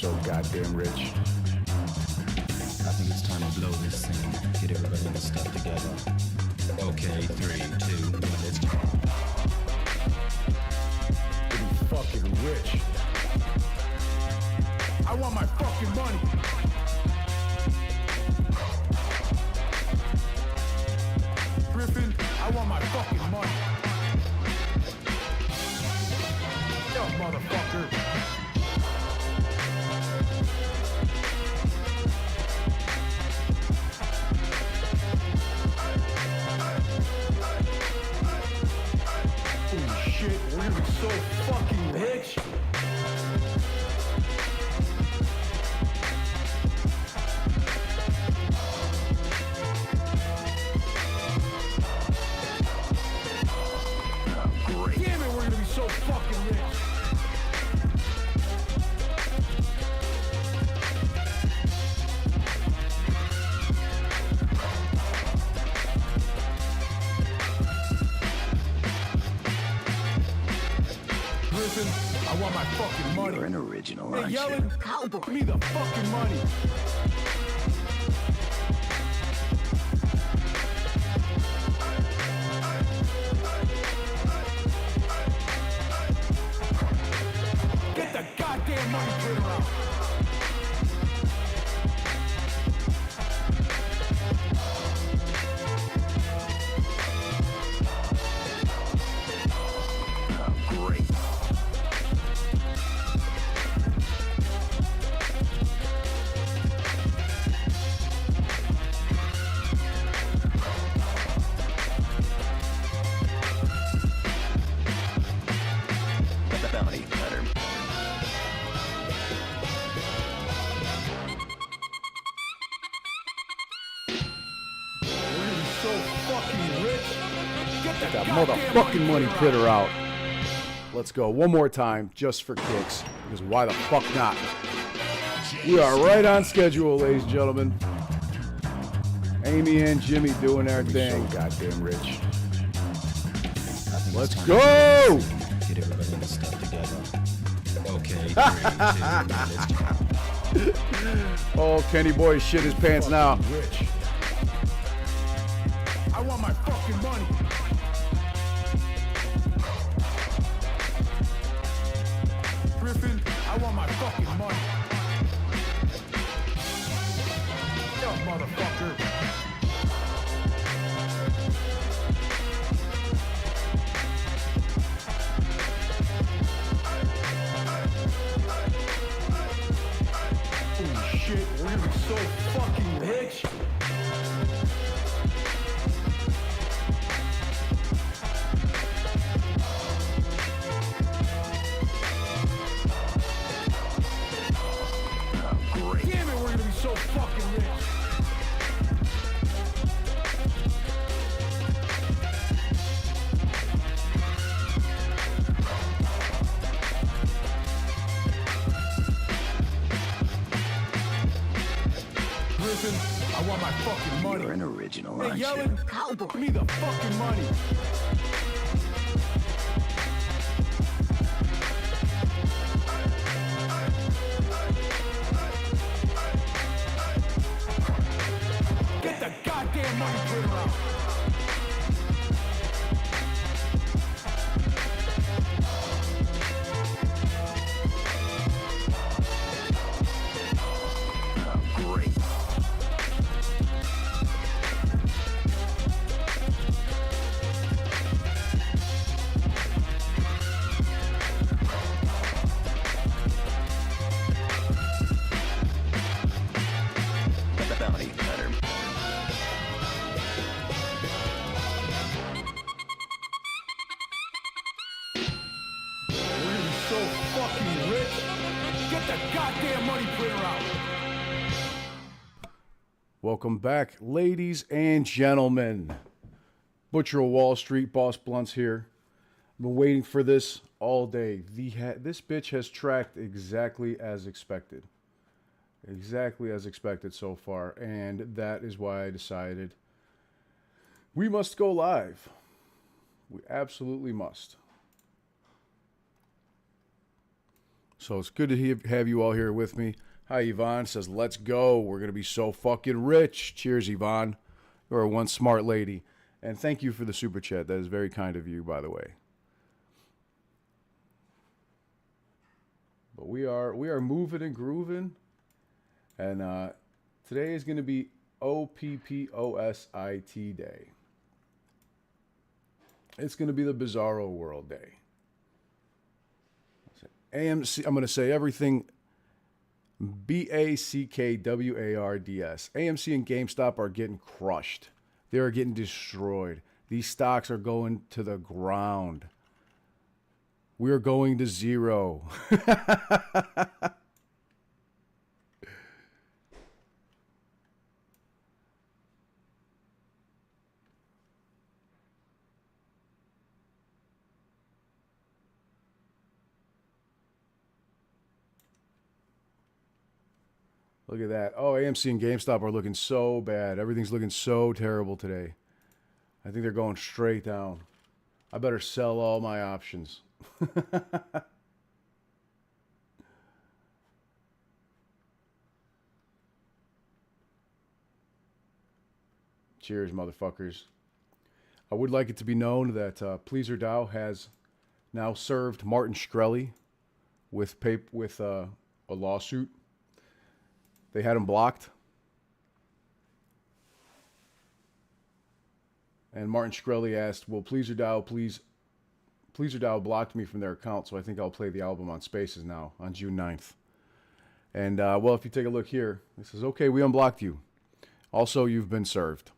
so goddamn rich. I think it's time to blow this scene. Get everybody in the stuff together. Okay, 3, 2, 1, let's go. Getting fucking rich. I want my fucking money. Griffin, I want my fucking money. Yo, motherfucker. Holy shit, we're gonna be so fucking rich. Damn it, we're gonna be so fucking rich. Griffin, I want my fucking money. You're an original, Hey, aren't you? yelling, cowboy, give me the fucking money. Get the goddamn money printer out. Great. The bounty cutter. We're gonna be so fucking rich. Get the That goddamn motherfucking money critter out. out. Let's go one more time just for kicks. Because why the fuck not? We are right on schedule, ladies and gentlemen. Amy and Jimmy doing their thing. So goddamn rich. I think Let's it's time go! to blow this scene. Get everybody in the stuff together. Okay, 3, 2, 1, let's go. Oh, Kenny boy shit his pants now. Fucking rich. I want my fucking money. Griffin, I want my fucking money. Yo, motherfucker. Holy shit, we're gonna be so fucking rich. Great. Damn it, we're gonna be so fucking rich. Griffin, I want my fucking money. You're an original, Hey, aren't you? yelling, cowboy, give me the fucking money. Get the goddamn money printer out. Great. The bounty cutter. We're gonna be so fucking rich. Get the goddamn money printer out. Welcome back, ladies and gentlemen. Butcher of Wall Street, Boss Blunts here. I've been waiting for this all day. This bitch has tracked exactly as expected. Exactly as expected so far. And that is why I decided we must go live. We absolutely must. So it's good to have you all here with me. Hi, Yvonne says, let's go. We're going to be so fucking rich. Cheers, Yvonne. You're one smart lady. And thank you for the super chat. That is very kind of you, by the way. But we are moving and grooving. And today is going to be OPPOSIT Day. It's going to be the Bizarro World Day. AMC, I'm going to say everything BACKWARDS. AMC and GameStop are getting crushed. They are getting destroyed. These stocks are going to the ground. We're going to zero. Look at that. Oh, AMC and GameStop are looking so bad. Everything's looking so terrible today. I think they're going straight down. I better sell all my options. Cheers, motherfuckers. I would like it to be known that Pleaser Dow has now served Martin Shkreli with a lawsuit. They had him blocked. And Martin Shkreli asked, well, Pleaser Dow blocked me from their account, so I think I'll play the album on Spaces now on June 9th. And, well, if you take a look here, it says, okay, we unblocked you. Also, you've been served.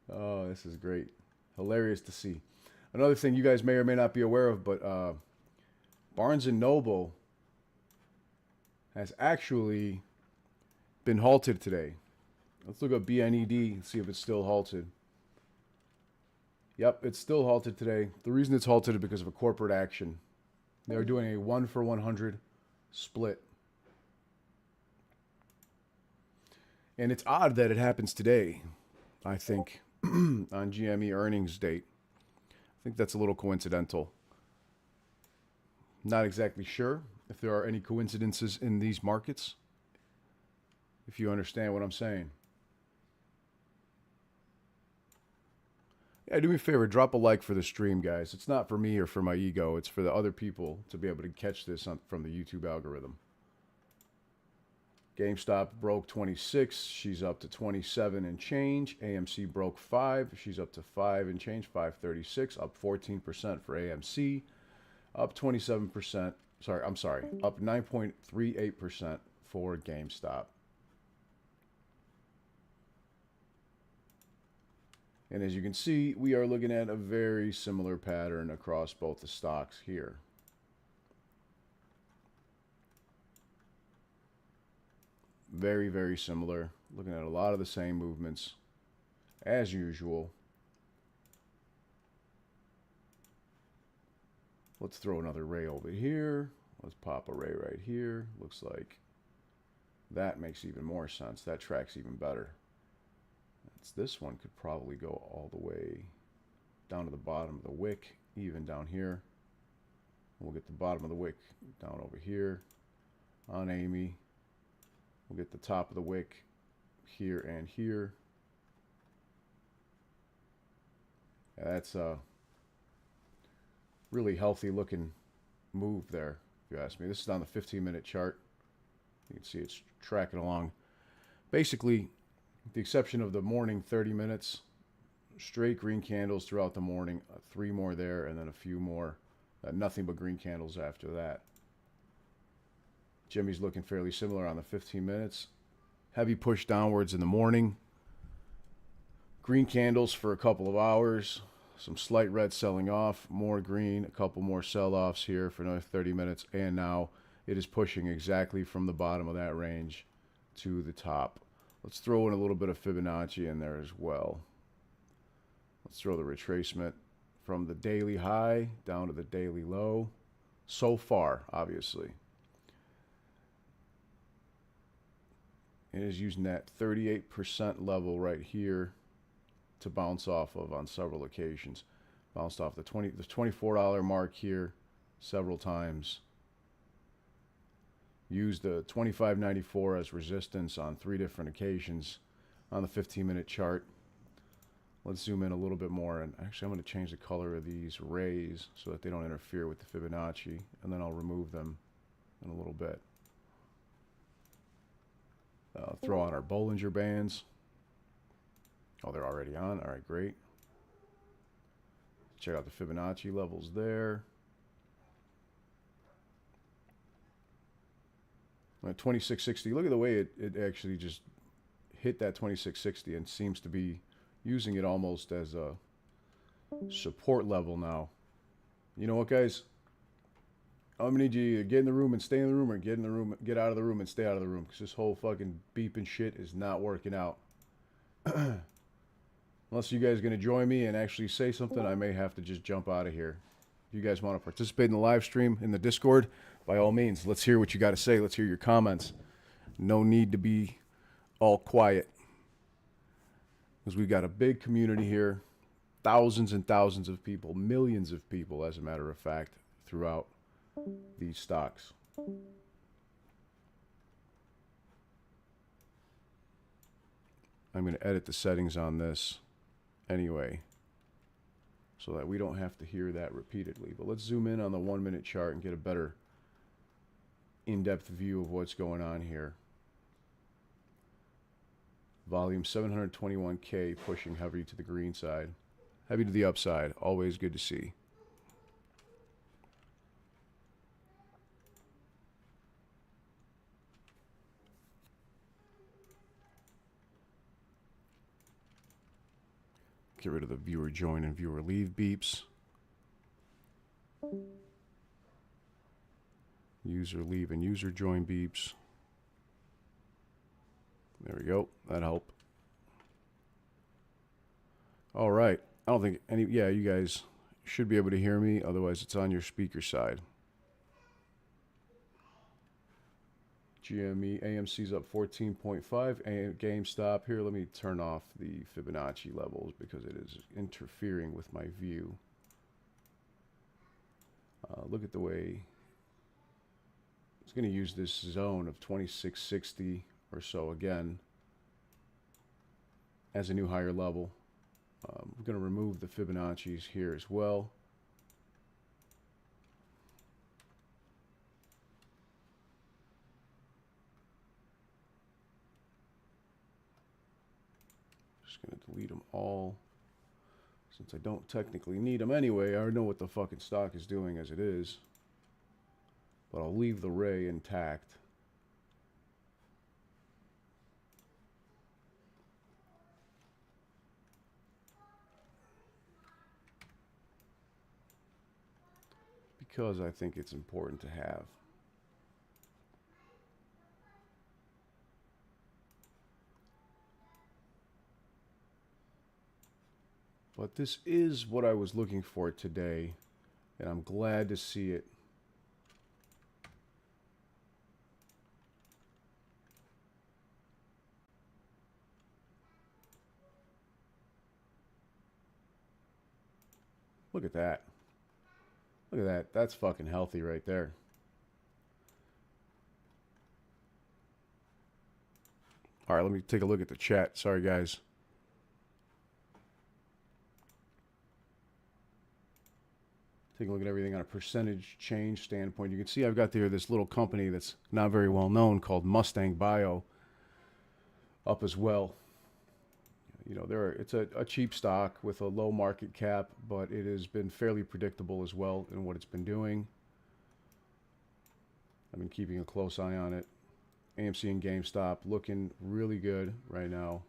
Oh, this is great. Hilarious to see. Another thing you guys may or may not be aware of, but Barnes & Noble has actually been halted today. Let's look up BNED and see if it's still halted. Yep, it's still halted today. The reason it's halted is because of a corporate action. They're doing a 1-for-100 split. And it's odd that it happens today, I think, on GME earnings date. I think that's a little coincidental. Not exactly sure if there are any coincidences in these markets, if you understand what I'm saying. Yeah, do me a favor, drop a like for the stream, guys. It's not for me or for my ego. It's for the other people to be able to catch this from the YouTube algorithm. GameStop broke 26. She's up to 27 and change. AMC broke 5. She's up to 5 and change, 536, up 14% for AMC, up 27%. Up 9.38% for GameStop. And as you can see, we are looking at a very similar pattern across both the stocks here. Very, very similar. Looking at a lot of the same movements as usual. Let's throw another ray over here. Let's pop a ray right here. Looks like that makes even more sense. That tracks even better. This one could probably go all the way down to the bottom of the wick, even down here. We'll get the bottom of the wick down over here on Amy. We'll get the top of the wick here and here. That's a really healthy looking move there, if you ask me. This is on the 15-minute chart. You can see it's tracking along. Basically, with the exception of the morning 30 minutes, straight green candles throughout the morning, 3 more there, and then a few more. Nothing but green candles after that. Jimmy's looking fairly similar on the 15 minutes. Heavy push downwards in the morning. Green candles for a couple of hours. Some slight red selling off. More green. A couple more sell-offs here for another 30 minutes. And now it is pushing exactly from the bottom of that range to the top. Let's throw in a little bit of Fibonacci in there as well. Let's throw the retracement from the daily high down to the daily low. So far, obviously. It is using that 38% level right here to bounce off of on several occasions. Bounced off the $24 mark here several times. Used the $25.94 as resistance on 3 different occasions on the 15-minute chart. Let's zoom in a little bit more, and actually I'm going to change the color of these rays so that they don't interfere with the Fibonacci, and then I'll remove them in a little bit. Throw on our Bollinger Bands. Oh, they're already on. All right, great. Check out the Fibonacci levels there. At 2660, look at the way it actually just hit that 2660 and seems to be using it almost as a support level now. You know what, guys? I'm gonna need you to get in the room and stay in the room, or get in the room, get out of the room and stay out of the room, because this whole fucking beeping shit is not working out. Unless you guys are gonna join me and actually say something, I may have to just jump out of here. If you guys want to participate in the live stream in the Discord, by all means, let's hear what you got to say. Let's hear your comments. No need to be all quiet, because we've got a big community here, thousands and thousands of people, millions of people, as a matter of fact, throughout these stocks. I'm going to edit the settings on this anyway, so that we don't have to hear that repeatedly. But let's zoom in on the 1-minute chart and get a better in-depth view of what's going on here. Volume 721K, pushing heavy to the green side, heavy to the upside. Always good to see. Get rid of the viewer join and viewer leave beeps. User leave and user join beeps. There we go. That helped. All right. I don't think any... Yeah, you guys should be able to hear me. Otherwise, it's on your speaker side. GME, AMC's up 14.5. GameStop. Here, let me turn off the Fibonacci levels because it is interfering with my view. Look at the way... It's going to use this zone of 2660 or so again as a new higher level. We're going to remove the Fibonacci's here as well. Just going to delete them all. Since I don't technically need them anyway, I know what the fucking stock is doing as it is. But I'll leave the ray intact. Because I think it's important to have. But this is what I was looking for today, and I'm glad to see it. Look at that. Look at that. That's fucking healthy right there. All right, let me take a look at the chat. Sorry, guys. Take a look at everything on a percentage change standpoint. You can see I've got there this little company that's not very well known called Mustang Bio up as well. You know, it's a cheap stock with a low market cap, but it has been fairly predictable as well in what it's been doing. I've been keeping a close eye on it. AMC and GameStop looking really good right now.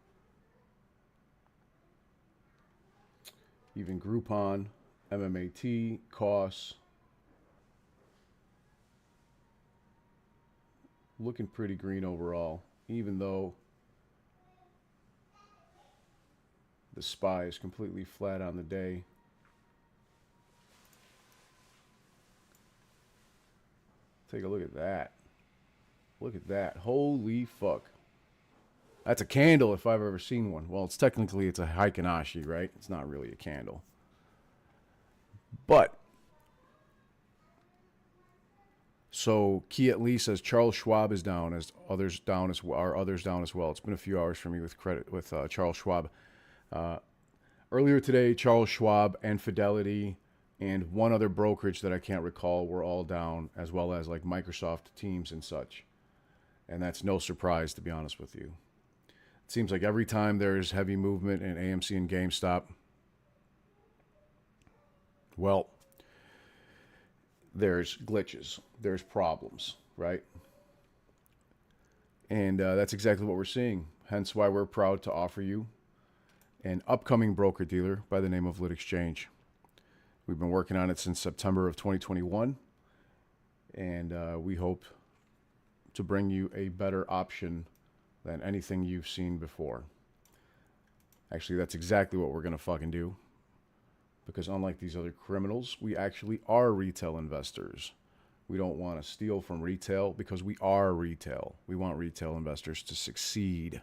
Even Groupon, MMAT, costs. Looking pretty green overall, even though the SPY is completely flat on the day. Take a look at that. Look at that. Holy fuck. That's a candle if I've ever seen one. Well, it's a Heikinashi, right? It's not really a candle. But so Key at least says Charles Schwab is down, as others down as well, are others down as well. It's been a few hours for me with credit with Charles Schwab. Earlier today, Charles Schwab and Fidelity and one other brokerage that I can't recall were all down, as well as like Microsoft Teams and such. And that's no surprise, to be honest with you. It seems like every time there's heavy movement in AMC and GameStop, well, there's glitches, there's problems, right? And that's exactly what we're seeing. Hence why we're proud to offer you an upcoming broker-dealer by the name of Lit Exchange. We've been working on it since September of 2021, and we hope to bring you a better option than anything you've seen before. Actually, that's exactly what we're going to fucking do. Because unlike these other criminals, we actually are retail investors. We don't want to steal from retail because we are retail. We want retail investors to succeed.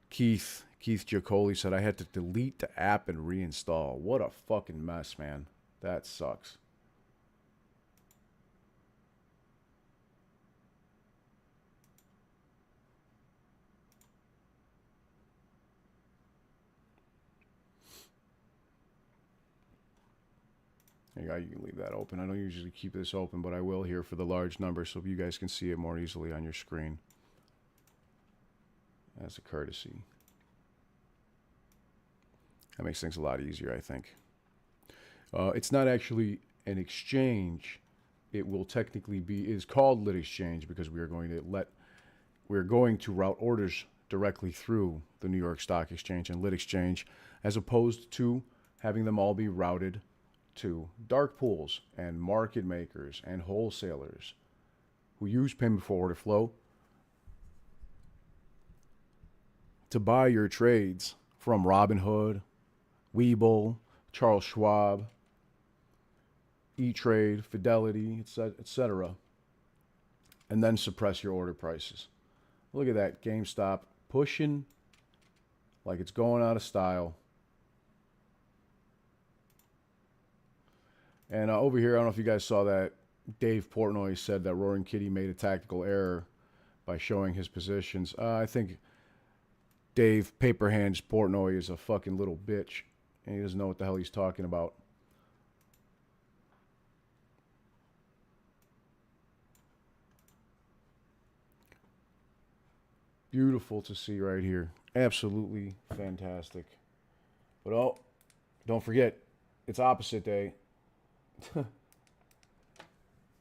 Keith Giacoli said, I had to delete the app and reinstall. What a fucking mess, man. That sucks. You can leave that open. I don't usually keep this open, but I will here for the large number so you guys can see it more easily on your screen. As a courtesy. That makes things a lot easier, I think. It's not actually an exchange. It will technically be, is called Lit Exchange because we're going to route orders directly through the New York Stock Exchange and Lit Exchange, as opposed to having them all be routed to dark pools and market makers and wholesalers who use payment for order flow to buy your trades from Robinhood, Webull, Charles Schwab, E-Trade, Fidelity, etc., and then suppress your order prices. Look at that, GameStop pushing like it's going out of style. And over here, I don't know if you guys saw that, Dave Portnoy said that Roaring Kitty made a tactical error by showing his positions. I think Dave Paperhands Portnoy is a fucking little bitch, and he doesn't know what the hell he's talking about. Beautiful to see right here. Absolutely fantastic. But oh, don't forget, it's opposite day.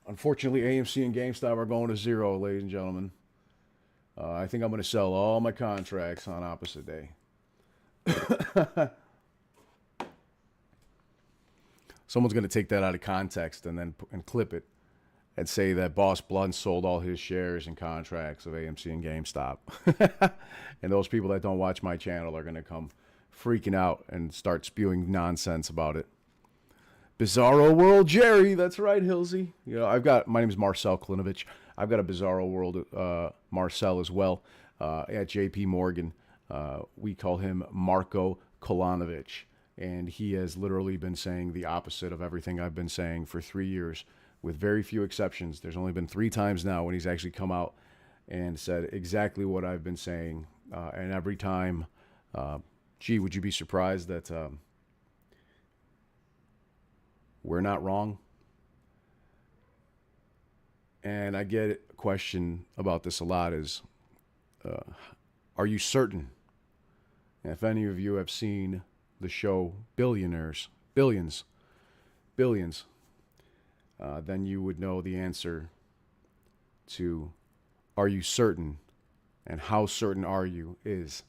Unfortunately, AMC and GameStop are going to zero, ladies and gentlemen. I think I'm going to sell all my contracts on opposite day. Someone's going to take that out of context and clip it and say that Boss Blunt sold all his shares and contracts of AMC and GameStop. And those people that don't watch my channel are going to come freaking out and start spewing nonsense about it. Bizarro World Jerry, that's right, Hilsey. You know, my name is Marcel Kalinovic. I've got a Bizarro World Marcel as well at JP Morgan. We call him Marco Kalinovic, and he has literally been saying the opposite of everything I've been saying for 3 years, with very few exceptions. There's only been 3 times now when he's actually come out and said exactly what I've been saying, and every time, gee, would you be surprised that we're not wrong? And I get a question about this a lot is, are you certain? And if any of you have seen the show Billions, then you would know the answer to are you certain and how certain are you is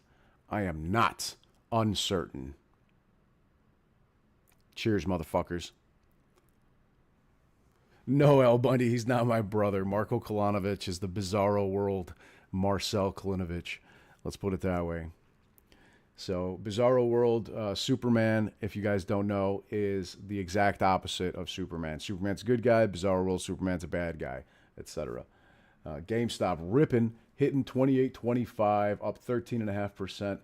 I am not uncertain. Cheers, motherfuckers. No, Al Bundy, he's not my brother. Marco Kalinovic is the Bizarro World Marcel Kalinovic. Let's put it that way. So, Bizarro World, Superman, if you guys don't know, is the exact opposite of Superman. Superman's a good guy, Bizarro World, Superman's a bad guy, etc. GameStop ripping, hitting 28.25, up 13.5%,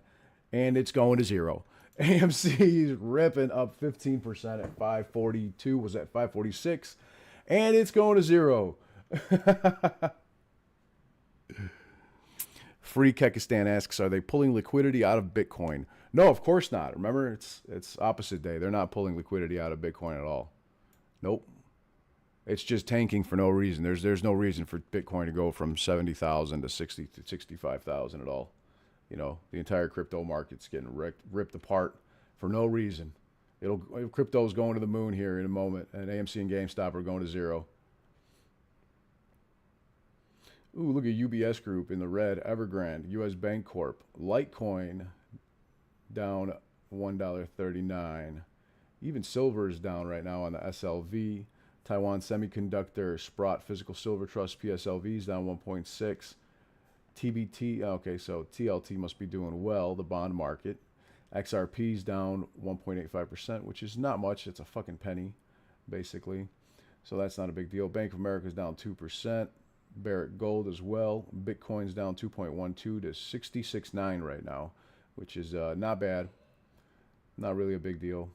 and it's going to zero. AMC is ripping up 15% at 542. Was at 546, and it's going to zero. Free Kekistan asks, are they pulling liquidity out of Bitcoin? No, of course not. Remember, it's opposite day. They're not pulling liquidity out of Bitcoin at all. Nope. It's just tanking for no reason. There's no reason for Bitcoin to go from 70,000 to 60 to 65,000 at all. You know, the entire crypto market's getting ripped apart for no reason. Crypto's going to the moon here in a moment, and AMC and GameStop are going to zero. Ooh, look at UBS Group in the red. Evergrande, US Bank Corp, Litecoin down $1.39. Even silver is down right now on the SLV. Taiwan Semiconductor, Sprott Physical Silver Trust, PSLV is down 1.6. TBT, okay, so TLT must be doing well, the bond market. XRP is down 1.85%, which is not much. It's a fucking penny, basically. So that's not a big deal. Bank of America is down 2%. Barrick Gold as well. Bitcoin's down 2.12 to 66.9 right now, which is not bad. Not really a big deal.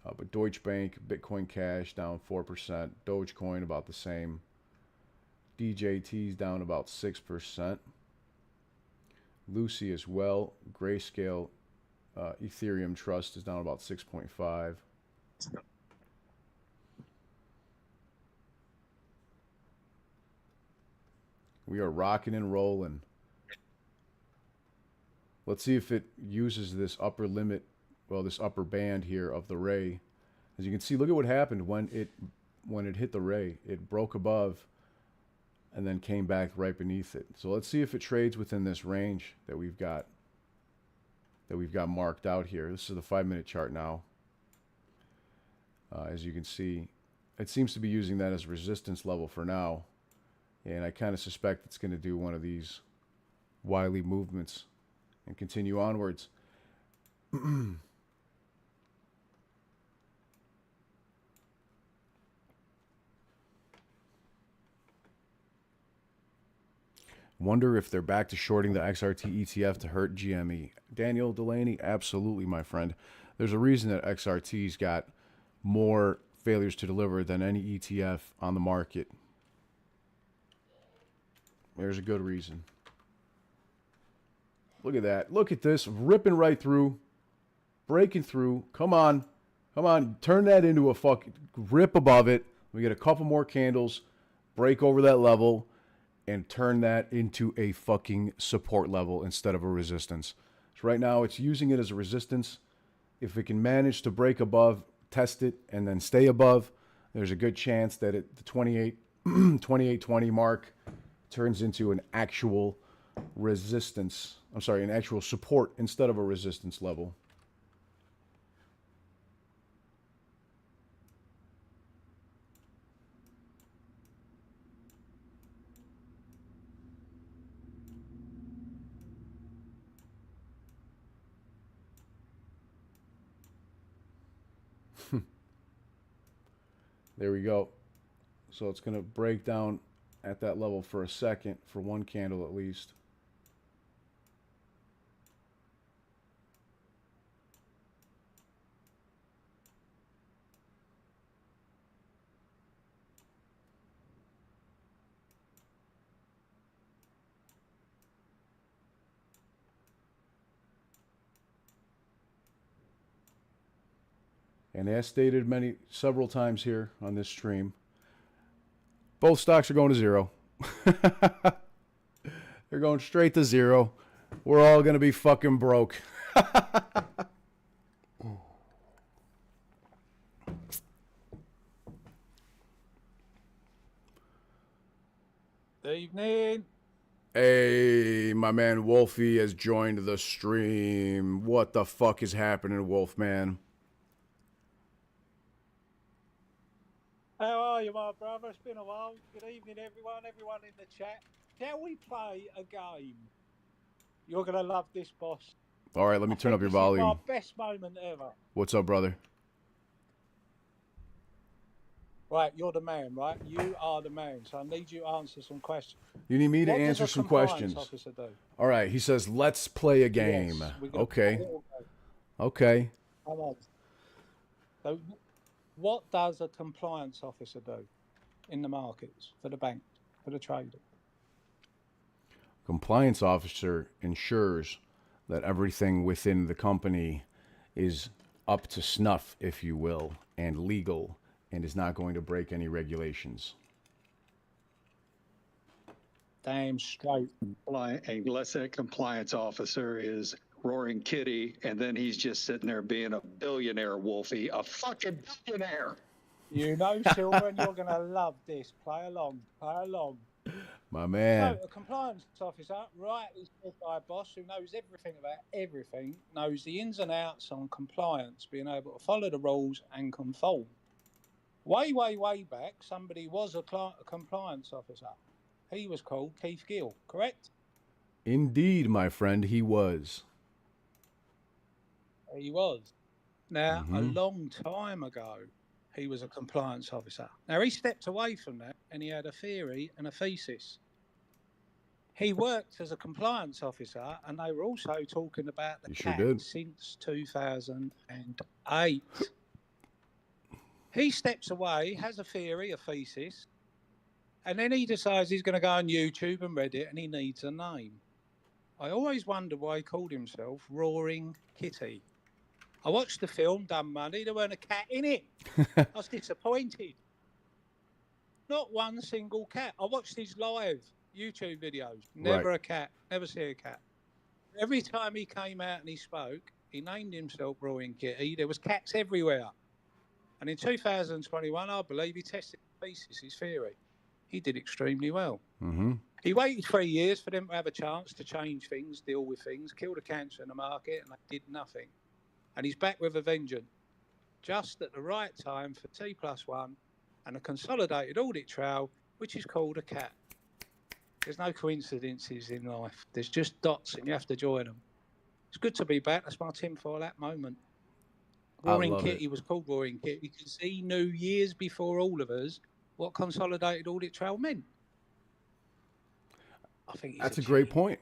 But Deutsche Bank, Bitcoin Cash down 4%. Dogecoin about the same. DJT's down about 6%. Lucy as well. Grayscale Ethereum Trust is down about 6.5. We are rocking and rolling. Let's see if it uses this upper limit, well, this upper band here of the ray. As you can see, look at what happened when it hit the ray. It broke above and then came back right beneath it. So let's see if it trades within this range that we've got marked out here. This is the 5-minute chart now. As you can see, it seems to be using that as a resistance level for now. And I kind of suspect it's going to do one of these wily movements and continue onwards. Wonder if they're back to shorting the XRT ETF to hurt GME. Daniel Delaney, absolutely, my friend. There's a reason that XRT's got more failures to deliver than any ETF on the market. There's a good reason. Look at that. Look at this. Ripping right through. Breaking through. Come on. Come on. Turn that into a fucking rip above it. We get a couple more candles. Break over that level. And turn that into a fucking support level instead of a resistance. So right now it's using it as a resistance. If it can manage to break above, test it, and then stay above, there's a good chance that at the 2820 mark turns into an actual resistance. I'm sorry, an actual support instead of a resistance level. There we go. So it's going to break down at that level for a second, for one candle at least. And as stated several times here on this stream, both stocks are going to zero. They're going straight to zero. We're all going to be fucking broke. Evening. Hey, my man Wolfie has joined the stream. What the fuck is happening, Wolfman? How are you, my brother? It's been a while. Good evening, everyone in the chat. Shall we play a game? You're going to love this, boss. All right, let me turn up your volume. This is my best moment ever. What's up, brother? Right, you're the man, right? You are the man, so I need you to answer some questions. You need me to What does answer a some compliance questions. officer do? All right, he says, let's play a game. Yes, Okay. Okay. Come on. So, what does a compliance officer do in the markets for the bank, for the trader? Compliance officer ensures that everything within the company is up to snuff, if you will, and legal, and is not going to break any regulations. Damn straight. Unless that compliance officer is roaring kitty, and then he's just sitting there being a billionaire, Wolfie, a fucking billionaire. You know, Silver, and you're going to love this. Play along, play along. My man. So, a compliance officer, rightly said by a boss who knows everything about everything, knows the ins and outs on compliance, being able to follow the rules and conform. Way back, somebody was a compliance officer. He was called Keith Gill, correct? Indeed, my friend, he was. He was. Now, a long time ago, he was a compliance officer. Now, he stepped away from that and he had a theory and a thesis. He worked as a compliance officer, and they were also talking about the cat since 2008. He steps away, has a theory, a thesis, and then he decides he's going to go on YouTube and Reddit, and he needs a name. I always wonder why he called himself Roaring Kitty. I watched the film, Dumb Money. There weren't a cat in it. I was disappointed. Not one single cat. I watched his live YouTube videos. Never a cat. Never see a cat. Every time he came out and he spoke, he named himself Roaring Kitty. There was cats everywhere. And in 2021, I believe he tested the thesis, his theory. He did extremely well. He waited 3 years for them to have a chance to change things, deal with things, kill the cancer in the market, and they did nothing. And he's back with a vengeance, just at the right time for T+1 and a consolidated audit trail, which is called a CAT. There's no coincidences in life. There's just dots, and you have to join them. It's good to be back. That's my tinfoil hat moment. Roaring Kitty was called Roaring Kitty because he knew years before all of us what consolidated audit trail meant. I think that's a great point.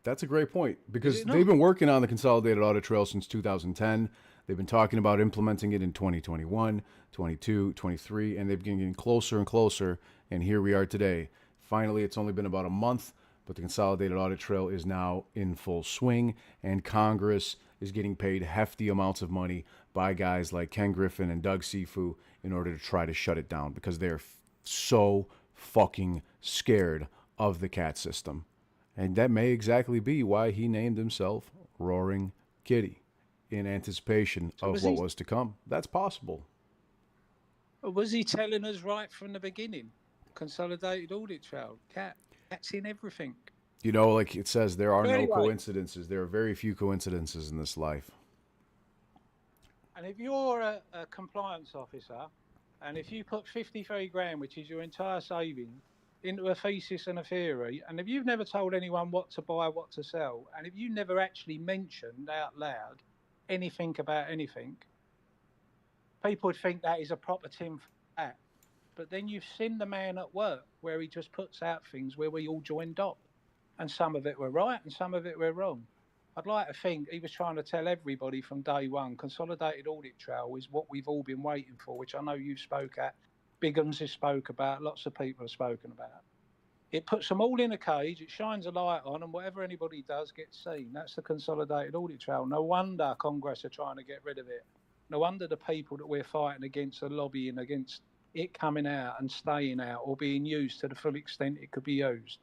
That's a great point because they've been working on the consolidated audit trail since 2010. They've been talking about implementing it in 2021, 22, 23, and they've been getting closer and closer. And here we are today. Finally, it's only been about a month, but the consolidated audit trail is now in full swing, and Congress is getting paid hefty amounts of money by guys like Ken Griffin and Doug Sifu in order to try to shut it down because they're so fucking scared of the CAT system. And that may exactly be why he named himself Roaring Kitty, in anticipation of what was to come. That's possible. Was he telling us right from the beginning? Consolidated audit trail, CAT's in everything. You know, like it says, there are no coincidences. There are very few coincidences in this life. And if you're a compliance officer, and if you put 53 grand, which is your entire savings, into a thesis and a theory, and if you've never told anyone what to buy, what to sell, and if you never actually mentioned out loud anything about anything, people would think that is a proper tin hat. But then you've seen the man at work where he just puts out things where we all joined up, and some of it were right and some of it were wrong. I'd like to think he was trying to tell everybody from day one, consolidated audit trail is what we've all been waiting for, which I know you spoke at. Biggums has spoke about, lots of people have spoken about. It puts them all in a cage, it shines a light on, and whatever anybody does gets seen. That's the consolidated audit trail. No wonder Congress are trying to get rid of it. No wonder the people that we're fighting against are lobbying against it coming out and staying out or being used to the full extent it could be used.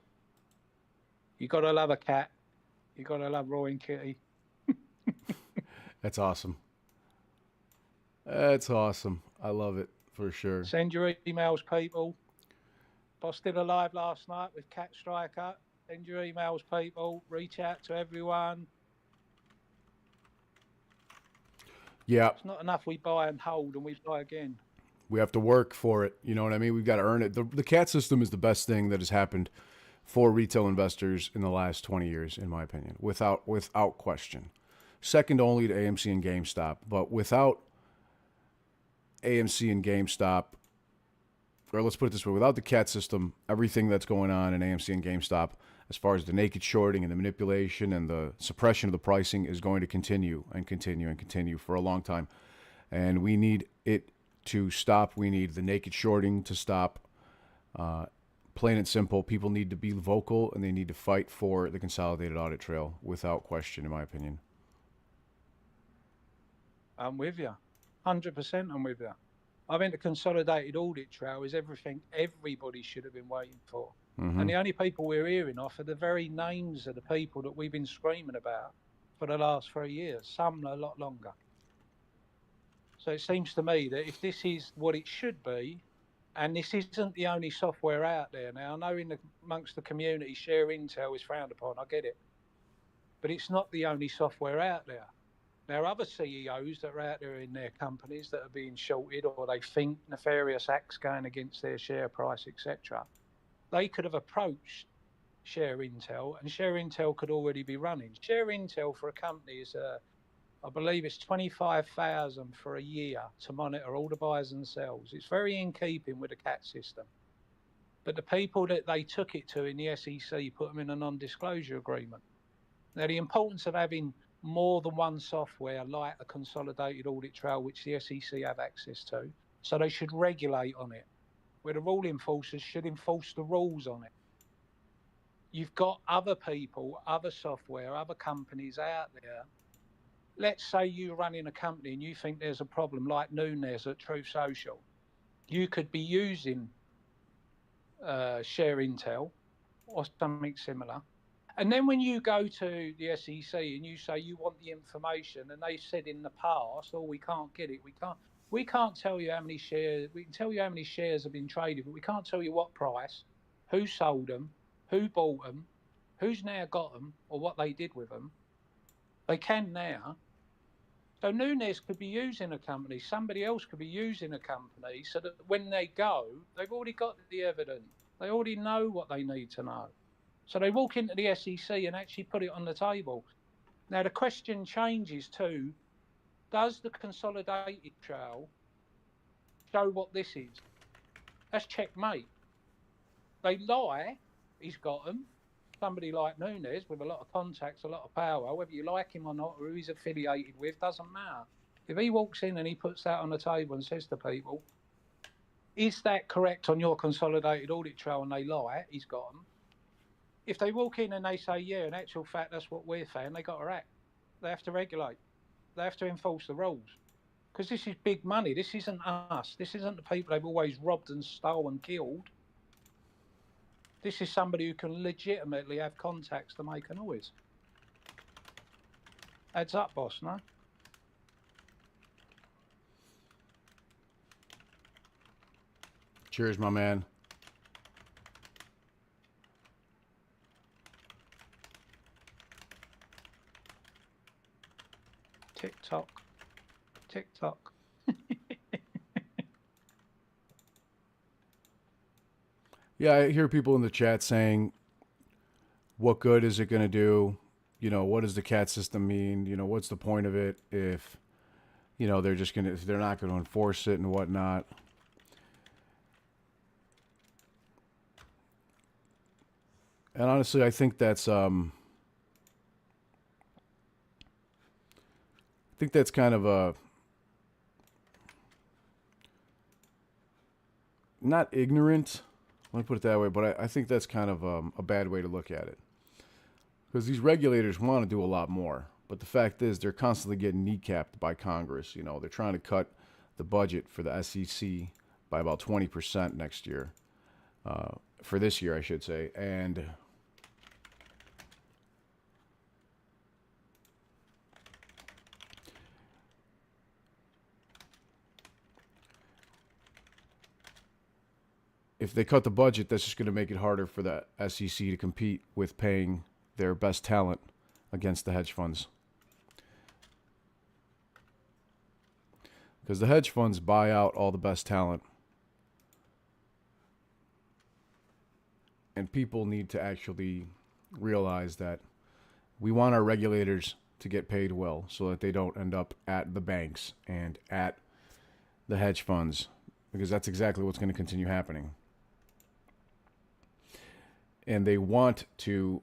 You got to love a cat. You got to love Roaring Kitty. That's awesome. That's awesome. I love it. For sure. Send your emails, people. Boss did a live last night with Cat Striker. Send your emails, people. Reach out to everyone. Yeah. It's not enough we buy and hold and we buy again. We have to work for it. You know what I mean? We've got to earn it. The CAT system is the best thing that has happened for retail investors in the last 20 years, in my opinion, without question. Second only to AMC and GameStop, but without AMC and GameStop, or let's put it this way, without the CAT system, everything that's going on in AMC and GameStop, as far as the naked shorting and the manipulation and the suppression of the pricing is going to continue and continue and continue for a long time. And we need it to stop. We need the naked shorting to stop. Plain and simple, people need to be vocal and they need to fight for the consolidated audit trail without question, in my opinion. I'm with you. 100% I'm with you. I think the consolidated audit trail is everything everybody should have been waiting for. And the only people we're hearing off are the very names of the people that we've been screaming about for the last 3 years, some a lot longer. So it seems to me that if this is what it should be, and this isn't the only software out there now, I know amongst the community, share intel is frowned upon, I get it. But it's not the only software out there. There are other CEOs that are out there in their companies that are being shorted, or they think nefarious acts going against their share price, etc. They could have approached Share Intel, and Share Intel could already be running. Share Intel for a company is, I believe it's 25,000 for a year to monitor all the buys and sells. It's very in keeping with the CAT system. But the people that they took it to in the SEC put them in a non-disclosure agreement. Now, the importance of having more than one software like a consolidated audit trail, which the SEC have access to, so they should regulate on it, where the rule enforcers should enforce the rules on it. You've got other people, other software, other companies out there. Let's say you're running a company and you think there's a problem like Nunes at Truth Social. You could be using Share Intel or something similar. And then when you go to the SEC and you say you want the information, and they said in the past, oh, we can't get it, we can't tell you how many shares, we can tell you how many shares have been traded, but we can't tell you what price, who sold them, who bought them, who's now got them, or what they did with them. They can now. So Nunes could be using a company, somebody else could be using a company, so that when they go, they've already got the evidence. They already know what they need to know. So they walk into the SEC and actually put it on the table. Now the question changes to, does the consolidated trail show what this is? That's checkmate. They lie, he's got them. Somebody like Nunes with a lot of contacts, a lot of power, whether you like him or not, or who he's affiliated with, doesn't matter. If he walks in and he puts that on the table and says to people, is that correct on your consolidated audit trail, and they lie, he's got them. If they walk in and they say, yeah, in actual fact, that's what we're saying, they got to act. They have to regulate. They have to enforce the rules. Because this is big money. This isn't us. This isn't the people they've always robbed and stole and killed. This is somebody who can legitimately have contacts to make a noise. Adds up, boss, no? Cheers, my man. TikTok. TikTok. Yeah, I hear people in the chat saying, what good is it going to do? You know, what does the CAT system mean? You know, what's the point of it if, you know, if they're not going to enforce it and whatnot? And honestly, I think that's kind of a, not ignorant, let me put it that way, but I think that's kind of a bad way to look at it. Because these regulators want to do a lot more. But the fact is, they're constantly getting kneecapped by Congress. You know, they're trying to cut the budget for the SEC by about 20% next year. For this year, I should say. And if they cut the budget, that's just going to make it harder for the SEC to compete with paying their best talent against the hedge funds. Because the hedge funds buy out all the best talent. And people need to actually realize that we want our regulators to get paid well so that they don't end up at the banks and at the hedge funds. Because that's exactly what's going to continue happening. and they want to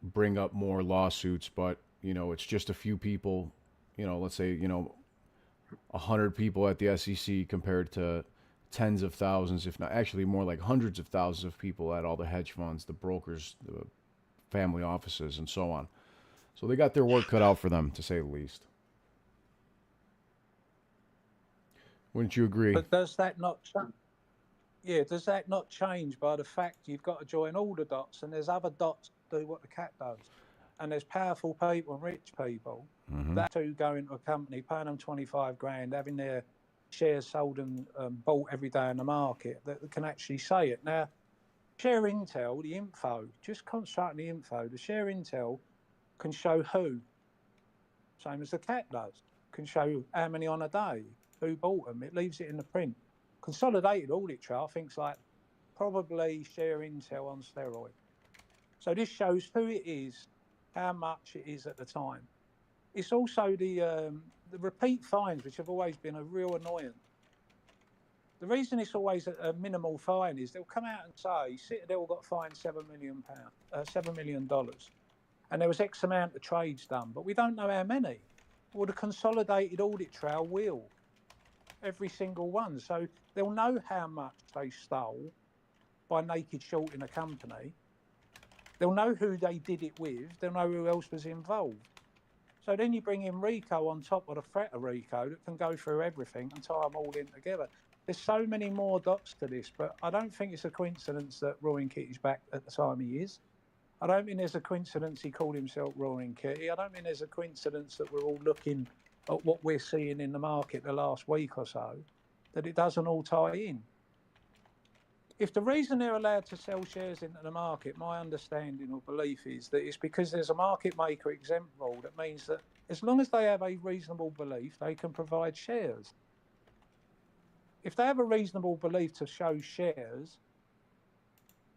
bring up more lawsuits, but it's just a few people. Let's say 100 people at the SEC compared to tens of thousands, if not actually more like hundreds of thousands of people at all the hedge funds, the brokers, the family offices, and so on. So they got their work cut out for them, to say the least. Wouldn't you agree? But does that not does that not change by the fact you've got to join all the dots, and there's other dots that do what the cat does, and there's powerful people and rich people that do go into a company, paying them 25 grand, having their shares sold and bought every day in the market, that can actually say it. Now, share intel, the info, just concentrate on the info. The share intel can show who, same as the cat does, can show how many on a day, who bought them. It leaves it in the print. Consolidated audit trail thinks like probably share intel on steroid. So this shows who it is, how much it is at the time. It's also the repeat fines, which have always been a real annoyance. The reason it's always a minimal fine is they'll come out and say Citadel got fined $7 million, $7 million, and there was X amount of trades done, but we don't know how many. Well, the consolidated audit trail will, every single one. So they'll know how much they stole by naked shorting a company. They'll know who they did it with. They'll know who else was involved. So then you bring in RICO on top of the threat of RICO that can go through everything and tie them all in together. There's so many more dots to this, but I don't think it's a coincidence that Roaring Kitty's back at the time he is. I don't think there's a coincidence he called himself Roaring Kitty. I don't think there's a coincidence that we're all looking at what we're seeing in the market the last week or so, that it doesn't all tie in. If the reason they're allowed to sell shares into the market, my understanding or belief is that it's because there's a market maker exempt rule that means that as long as they have a reasonable belief, they can provide shares. If they have a reasonable belief to show shares,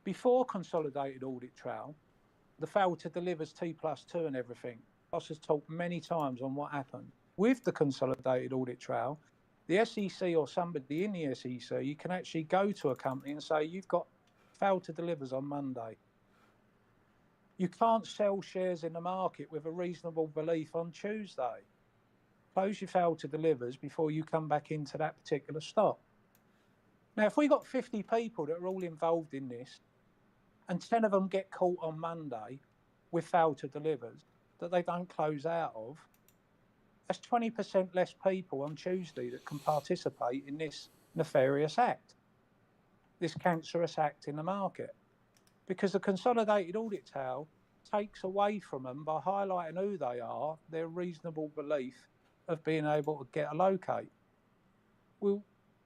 before consolidated audit trail, the fail to delivers T+2 and everything, Boss has talked many times on what happened. With the consolidated audit trail, the SEC or somebody in the SEC, you can actually go to a company and say, you've got failed to delivers on Monday. You can't sell shares in the market with a reasonable belief on Tuesday. Close your failed to delivers before you come back into that particular stock. Now, if we got 50 people that are all involved in this, and 10 of them get caught on Monday with failed to delivers that they don't close out of, that's 20% less people on Tuesday that can participate in this nefarious act, this cancerous act in the market. Because the consolidated audit trail takes away from them by highlighting who they are, their reasonable belief of being able to get a locate. Well,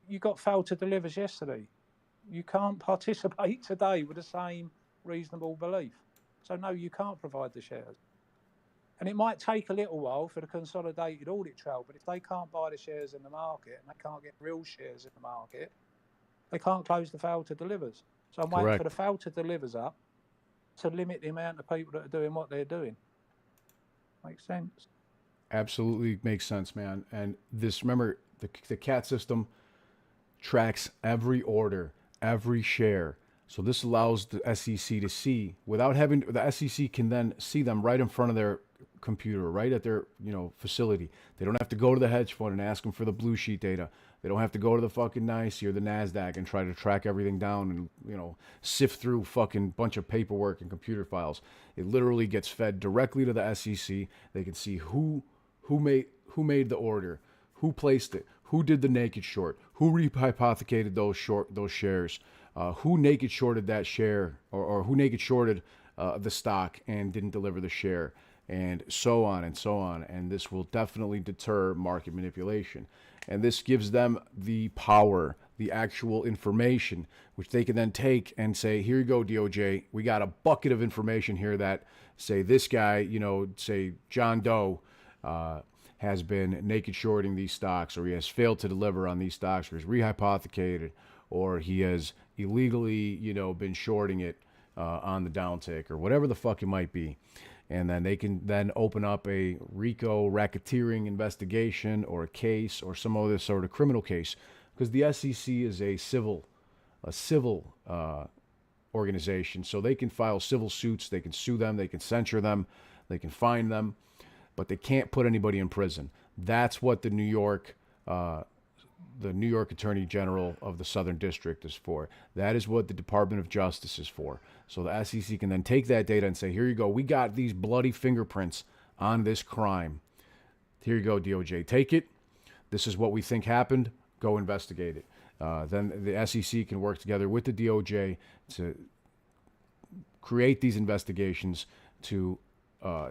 you got failed to delivers yesterday. You can't participate today with the same reasonable belief. So no, you can't provide the shares. And it might take a little while for the consolidated audit trail, but if they can't buy the shares in the market and they can't get real shares in the market, they can't close the fail to delivers. So I'm waiting for the fail to delivers up to limit the amount of people that are doing what they're doing. Makes sense? Absolutely makes sense, man. And this, remember, the CAT system tracks every order, every share. So this allows the SEC to see, without having, the SEC can then see them right in front of their computer, right at their, facility. They don't have to go to the hedge fund and ask them for the blue sheet data. They don't have to go to the fucking NYSE or the NASDAQ and try to track everything down and, sift through fucking bunch of paperwork and computer files. It literally gets fed directly to the SEC. They can see who made the order, who placed it, who did the naked short, who rehypothecated those shares, who naked shorted that share, or who naked shorted the stock and didn't deliver the share, and so on and so on. And this will definitely deter market manipulation. And this gives them the power, the actual information, which they can then take and say, here you go, DOJ, we got a bucket of information here that say this guy, say John Doe, has been naked shorting these stocks, or he has failed to deliver on these stocks, or he's rehypothecated, or he has illegally, been shorting it on the downtick, or whatever the fuck it might be. And then they can then open up a RICO racketeering investigation or a case or some other sort of criminal case, because the SEC is a civil organization. So they can file civil suits, they can sue them, they can censure them, they can fine them, but they can't put anybody in prison. That's what the New York Attorney General of the Southern District is for. That is what the Department of Justice is for. So the SEC can then take that data and say, here you go, we got these bloody fingerprints on this crime. Here you go, DOJ, take it. This is what we think happened. Go investigate it. Then the SEC can work together with the DOJ to create these investigations, to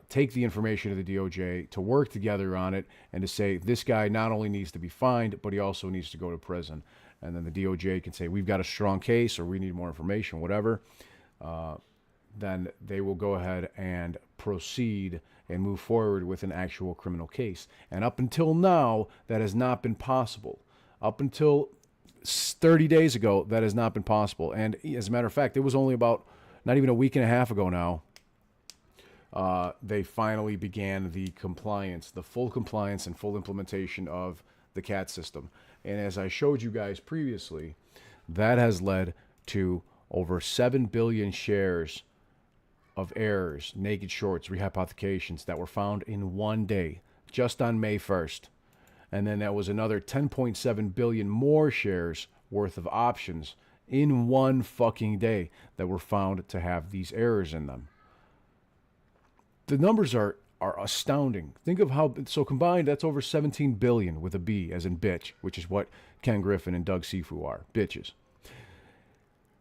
take the information of the DOJ, to work together on it, and to say this guy not only needs to be fined, but he also needs to go to prison. And then the DOJ can say, we've got a strong case, or we need more information, whatever. Then they will go ahead and proceed and move forward with an actual criminal case. And up until now, that has not been possible. Up until 30 days ago, that has not been possible. And as a matter of fact, it was only about not even a week and a half ago now, they finally began the compliance, the full compliance and full implementation of the CAT system. And as I showed you guys previously, that has led to over 7 billion shares of errors, naked shorts, rehypothecations that were found in one day, just on May 1st. And then that was another 10.7 billion more shares worth of options in one fucking day that were found to have these errors in them. The numbers are astounding. Think of how, so combined, that's over 17 billion with a B, as in bitch, which is what Ken Griffin and Doug Sifu are, bitches.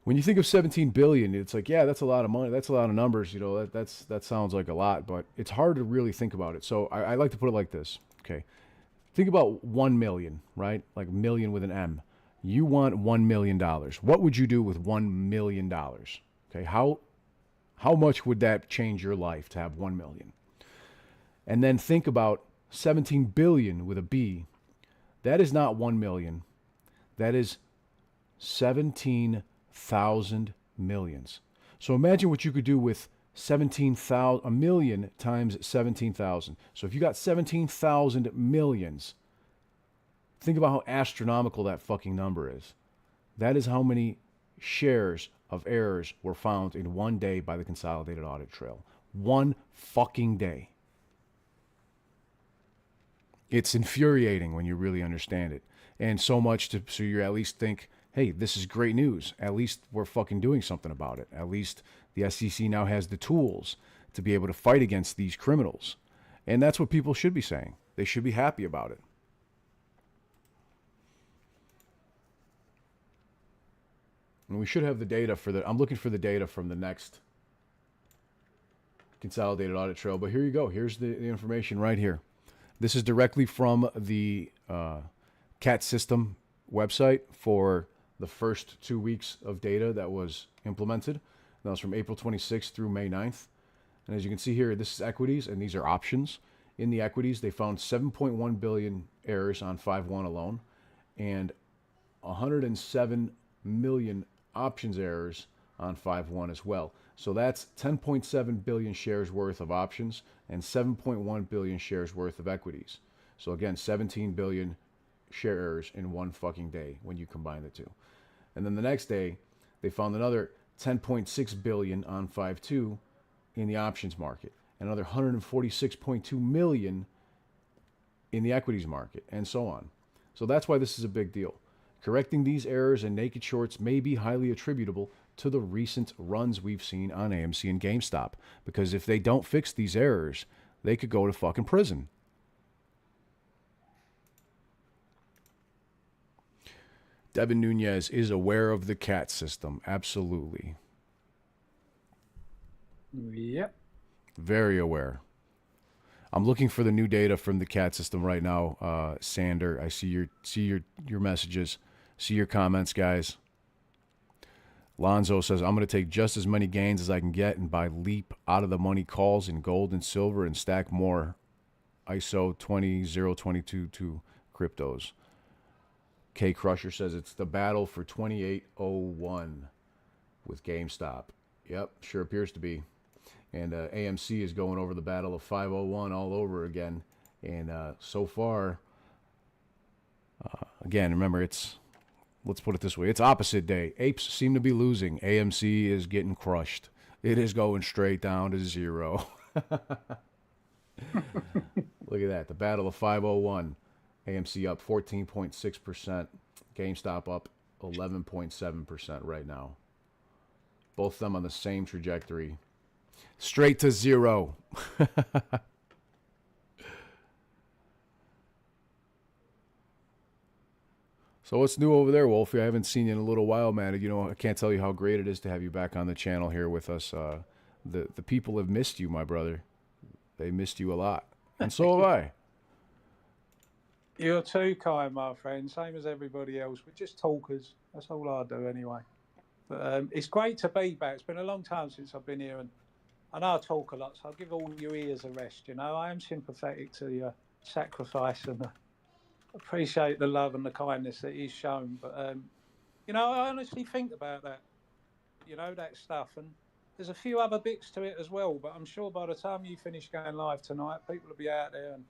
When you think of 17 billion, it's like, yeah, that's a lot of money. That's a lot of numbers. You know, that sounds like a lot, but it's hard to really think about it. So I like to put it like this. Okay. Think about 1 million, right? Like million with an M. You want $1 million. What would you do with $1 million? Okay. How much would that change your life to have 1 million? And then think about 17 billion with a B. That is not 1 million. That is 17,000 millions. So imagine what you could do with 17,000, a million times 17,000. So if you got 17,000 millions, think about how astronomical that fucking number is. That is how many shares of errors were found in one day by the Consolidated Audit Trail. One fucking day. It's infuriating when you really understand it. And so much so you at least think, hey, this is great news. At least we're fucking doing something about it. At least the SEC now has the tools to be able to fight against these criminals. And that's what people should be saying. They should be happy about it. And we should have the data for I'm looking for the data from the next Consolidated Audit Trail. But here you go. Here's the information right here. This is directly from the CAT system website for the first 2 weeks of data that was implemented. That was from April 26th through May 9th. And as you can see here, this is equities, and these are options. In the equities, they found 7.1 billion errors on 5-1 alone, and 107 million options errors on 5-1 as well. So that's 10.7 billion shares worth of options and 7.1 billion shares worth of equities. So again, 17 billion share errors in one fucking day when you combine the two. And then the next day, they found another 10.6 billion on 5-2 in the options market, another 146.2 million in the equities market, and so on. So that's why this is a big deal. Correcting these errors and naked shorts may be highly attributable to the recent runs we've seen on AMC and GameStop, because if they don't fix these errors, they could go to fucking prison. Devin Nunez is aware of the CAT system. Absolutely. Yep. Very aware. I'm looking for the new data from the CAT system right now, Sander. I see your messages. See your comments, guys. Lonzo says, I'm going to take just as many gains as I can get and buy leap out of the money calls in gold and silver and stack more ISO 20022 cryptos. K Crusher says it's the battle for 2801 with GameStop. Yep, sure appears to be. And AMC is going over the battle of 501 all over again. And so far, again, remember, it's let's put it this way. It's opposite day. Apes seem to be losing. AMC is getting crushed. It is going straight down to 0. Look at that. The battle of 501. AMC up 14.6%. GameStop up 11.7% right now. Both of them on the same trajectory. Straight to 0. So what's new over there, Wolfie? I haven't seen you in a little while, man. You know, I can't tell you how great it is to have you back on the channel here with us. The people have missed you, my brother. They missed you a lot. And so have I. You're too kind, my friend. Same as everybody else. We're just talkers. That's all I do anyway. But it's great to be back. It's been a long time since I've been here, and I know I talk a lot, so I'll give all your ears a rest. You know, I am sympathetic to your sacrifice and appreciate the love and the kindness that is shown. But, you know, I honestly think about that, you know, that stuff. And there's a few other bits to it as well. But I'm sure by the time you finish going live tonight, people will be out there and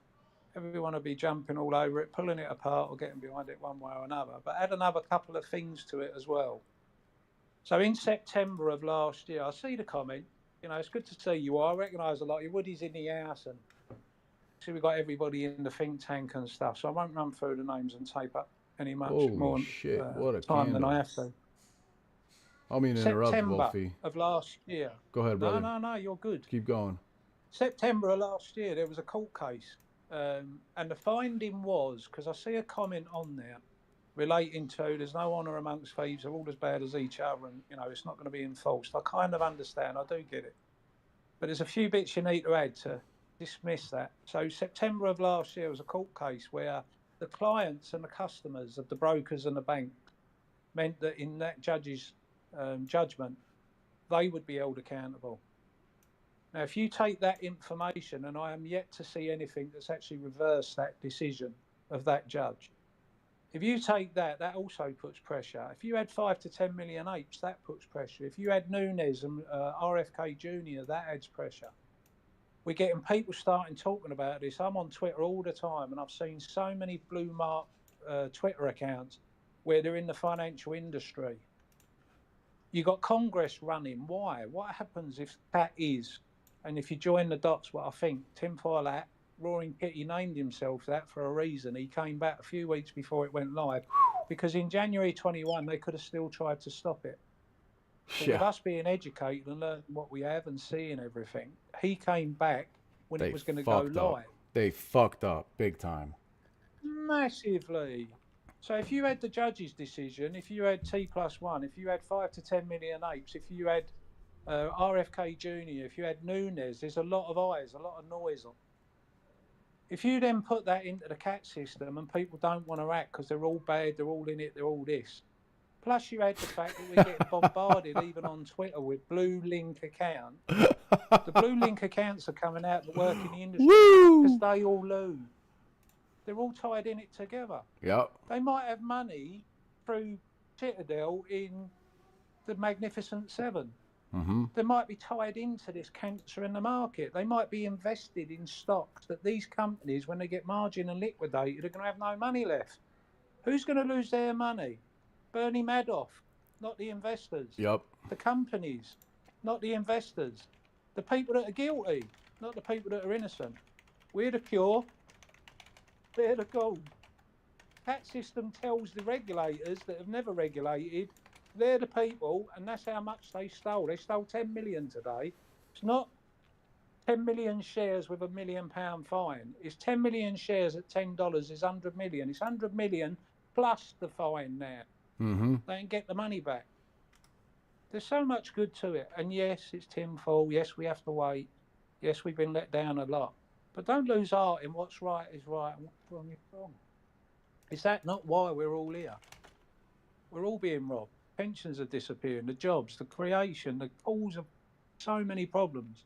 everyone will be jumping all over it, pulling it apart or getting behind it one way or another. But add another couple of things to it as well. So in September of last year, I see the comment. You know, it's good to see you. I recognise a lot. Your Woody's in the house, and see we've got everybody in the think tank and stuff. So I won't run through the names and tape up any much more shit, what a time candle. than I have to. I mean, interrupt, September Wolfie. of last year. Go ahead, brother. No, you're good. Keep going. September of last year, there was a court case. And the finding was, because I see a comment on there relating to there's no honour amongst thieves, they're all as bad as each other, and, you know, it's not going to be enforced. I kind of understand, I do get it. But there's a few bits you need to add to dismiss that. So September of last year was a court case where the clients and the customers of the brokers and the bank meant that in that judge's judgment, they would be held accountable. Now, if you take that information, and I am yet to see anything that's actually reversed that decision of that judge. If you take that, that also puts pressure. If you had 5 to 10 million apes, that puts pressure. If you had Nunes and RFK Jr., that adds pressure. We're getting people starting talking about this. I'm on Twitter all the time, and I've seen so many blue mark Twitter accounts where they're in the financial industry. You got Congress running. Why? What happens if that is? And if you join the dots, what I think, tinfoil hat, Roaring Kitty named himself that for a reason. He came back a few weeks before it went live, because in January 21, they could have still tried to stop it. But with us being educated and learning what we have and seeing everything, he came back when it was going to go live. They fucked up big time. Massively. So if you had the judge's decision, if you had T+1, if you had 5 to 10 million apes, if you had RFK Jr., if you had Nunes, there's a lot of eyes, a lot of noise on. If you then put that into the CAT system and people don't want to act because they're all bad, they're all in it, they're all this. Plus you add the fact that we're getting bombarded even on Twitter with blue link accounts. The blue link accounts are coming out that work in the industry because they all lose. They're all tied in it together. Yep. They might have money through Citadel in the Magnificent Seven. Mm-hmm. They might be tied into this cancer in the market. They might be invested in stocks that these companies, when they get margin and liquidated, are going to have no money left. Who's going to lose their money? Bernie Madoff, not the investors. Yep. The companies, not the investors. The people that are guilty, not the people that are innocent. We're the cure. They're the gold. That system tells the regulators that have never regulated, they're the people, and that's how much they stole. They stole 10 million today. It's not 10 million shares with £1 million fine. It's 10 million shares at $10 is 100 million. It's 100 million plus the fine now. Mm-hmm. They can get the money back. There's so much good to it. And yes, it's tinfoil. Yes, we have to wait. Yes, we've been let down a lot. But don't lose heart in what's right is right and what's wrong is wrong. Is that not why we're all here? We're all being robbed. Pensions are disappearing, the jobs, the creation, the cause of so many problems.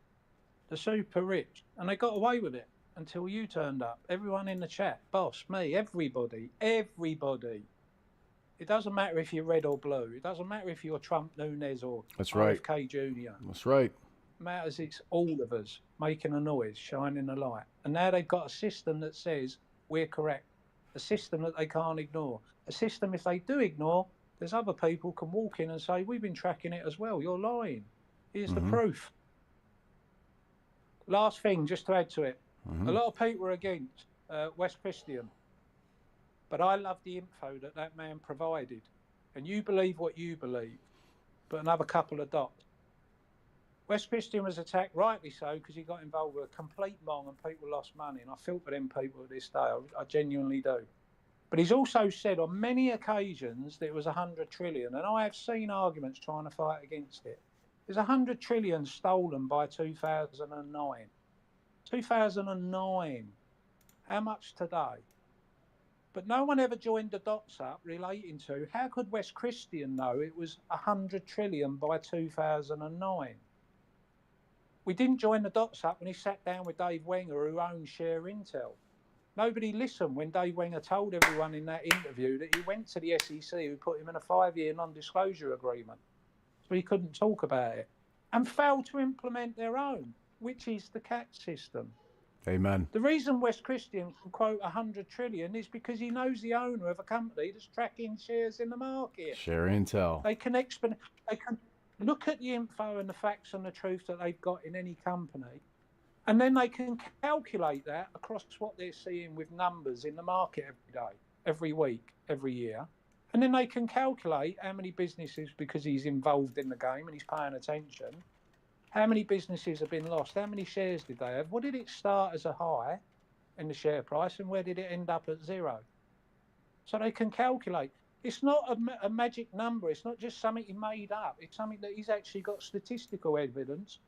The super rich, and they got away with it until you turned up. Everyone in the chat, boss, me, everybody. It doesn't matter if you're red or blue. It doesn't matter if you're Trump, Nunes, or RFK Jr. That's right. It matters it's all of us making a noise, shining a light. And now they've got a system that says we're correct. A system that they can't ignore. A system, if they do ignore, There's other people can walk in and say, we've been tracking it as well. You're lying. Here's the proof. Last thing, just to add to it. A lot of people are against West Christian. But I love the info that man provided. And you believe what you believe. But another couple of dots. West Christian was attacked, rightly so, because he got involved with a complete mong and people lost money. And I feel for them people at this day. I genuinely do. But he's also said on many occasions that it was 100 trillion. And I have seen arguments trying to fight against it. There's 100 trillion stolen by 2009. 2009. How much today? But no one ever joined the dots up relating to how could West Christian know it was 100 trillion by 2009? We didn't join the dots up when he sat down with Dave Wenger, who owns Share Intel. Nobody listened when Dave Wenger told everyone in that interview that he went to the SEC, who put him in a 5-year non-disclosure agreement. So he couldn't talk about it. And failed to implement their own, which is the CAT system. Amen. The reason West Christian can quote 100 trillion is because he knows the owner of a company that's tracking shares in the market. Share Intel. They can look at the info and the facts and the truth that they've got in any company, and then they can calculate that across what they're seeing with numbers in the market every day, every week, every year. And then they can calculate how many businesses, because he's involved in the game and he's paying attention, how many businesses have been lost, how many shares did they have, what did it start as a high in the share price, and where did it end up at zero? So they can calculate. It's not a magic number. It's not just something he made up. It's something that he's actually got statistical evidence,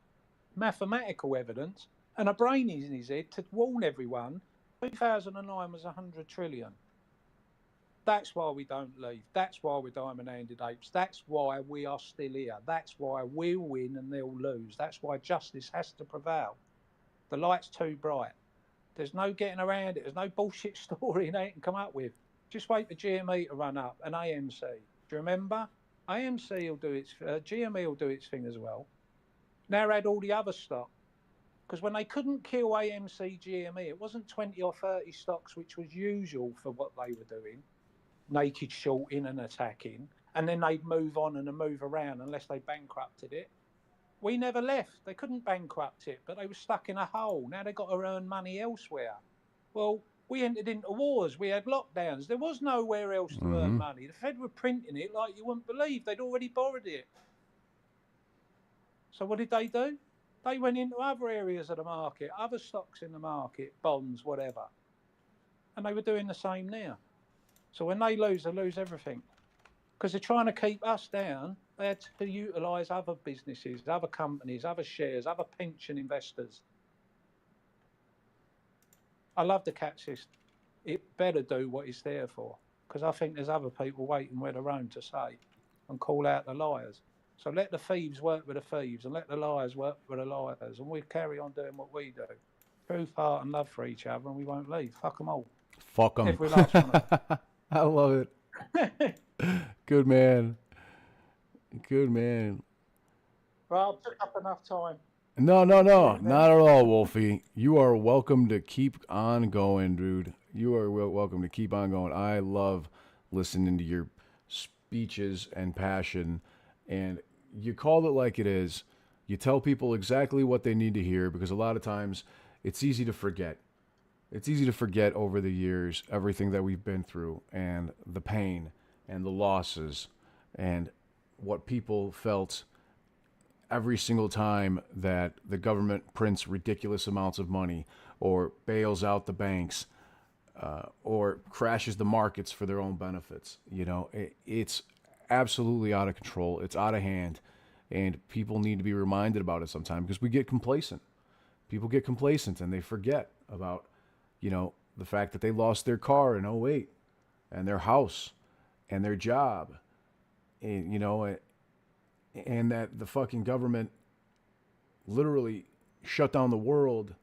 mathematical evidence, and a brain in his head to warn everyone 2009 was 100 trillion. That's why we don't leave. That's why we're diamond-handed apes. That's why we are still here. That's why we'll win and they'll lose. That's why justice has to prevail. The light's too bright. There's no getting around it. There's no bullshit story they can come up with. Just wait for GME to run up and AMC. Do you remember? AMC will do its, GME will do its thing as well. Now add all the other stock. Because when they couldn't kill AMC, GME, it wasn't 20 or 30 stocks, which was usual for what they were doing. Naked shorting and attacking, and then they'd move on and move around unless they bankrupted it. We never left. They couldn't bankrupt it, but they were stuck in a hole. Now they've got to earn money elsewhere. Well, we entered into wars. We had lockdowns. There was nowhere else to earn money. The Fed were printing it like you wouldn't believe. They'd already borrowed it. So what did they do? They went into other areas of the market, other stocks in the market, bonds, whatever. And they were doing the same now. So when they lose everything. Because they're trying to keep us down, they had to utilise other businesses, other companies, other shares, other pension investors. I love the CAT system. It better do what it's there for. Because I think there's other people waiting with their own to say and call out the liars. So let the thieves work with the thieves and let the liars work with the liars. And we carry on doing what we do. Truth, heart and love for each other, and we won't leave. Fuck them all. Fuck them. Every last one of them. I love it. Good man. Good man. Well, I took up enough time. No, not at all, Wolfie. You are welcome to keep on going, dude. You are welcome to keep on going. I love listening to your speeches and passion, and you call it like it is. You tell people exactly what they need to hear, because a lot of times it's easy to forget. It's easy to forget over the years everything that we've been through and the pain and the losses and what people felt every single time that the government prints ridiculous amounts of money or bails out the banks or crashes the markets for their own benefits. You know, it's absolutely out of control. It's out of hand, and people need to be reminded about it sometime, because we get complacent. People get complacent and they forget about, you know, the fact that they lost their car in 2008 and their house and their job, and, you know, and that the fucking government literally shut down the world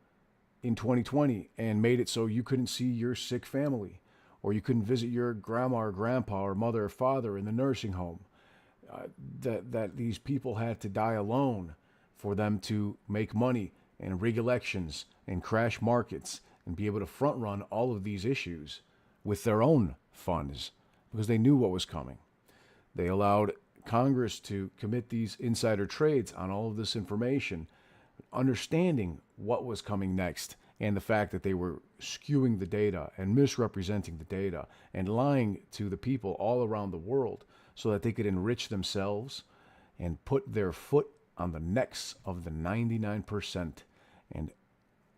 in 2020 and made it so you couldn't see your sick family, or you couldn't visit your grandma or grandpa or mother or father in the nursing home. That these people had to die alone for them to make money and rig elections and crash markets and be able to front run all of these issues with their own funds, because they knew what was coming. They allowed Congress to commit these insider trades on all of this information, understanding what was coming next and the fact that they were skewing the data and misrepresenting the data and lying to the people all around the world so that they could enrich themselves and put their foot on the necks of the 99% and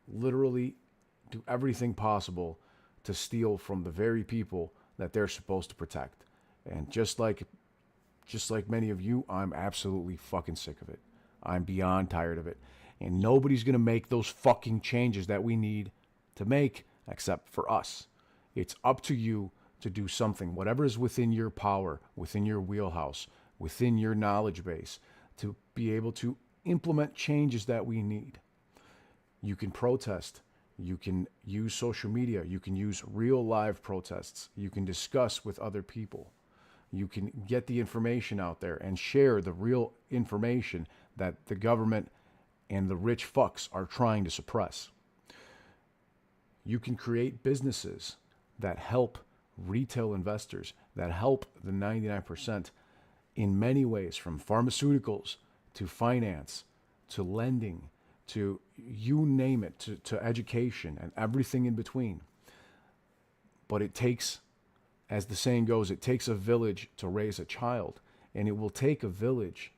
literally do everything possible to steal from the very people that they're supposed to protect. And just like many of you, I'm absolutely fucking sick of it. I'm beyond tired of it. And nobody's going to make those fucking changes that we need to make except for us. It's up to you to do something, whatever is within your power, within your wheelhouse, within your knowledge base, to be able to implement changes that we need. You can protest. You can use social media. You can use real live protests. You can discuss with other people. You can get the information out there and share the real information that the government and the rich fucks are trying to suppress. You can create businesses that help retail investors, that help the 99% in many ways, from pharmaceuticals to finance to lending to you name it, to education and everything in between. But it takes, as the saying goes, it takes a village to raise a child, and it will take a village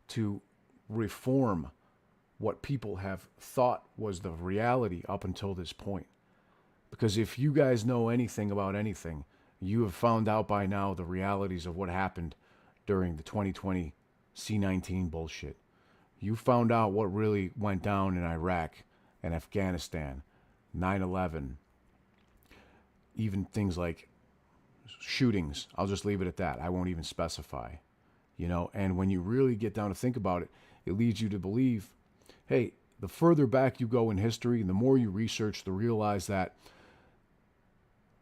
to reform what people have thought was the reality up until this point. Because if you guys know anything about anything, you have found out by now the realities of what happened during the 2020 C-19 bullshit. You found out what really went down in Iraq and Afghanistan, 9/11, even things like shootings. I'll just leave it at that. I won't even specify. And when you really get down to think about it, it leads you to believe, hey, the further back you go in history and the more you research to realize that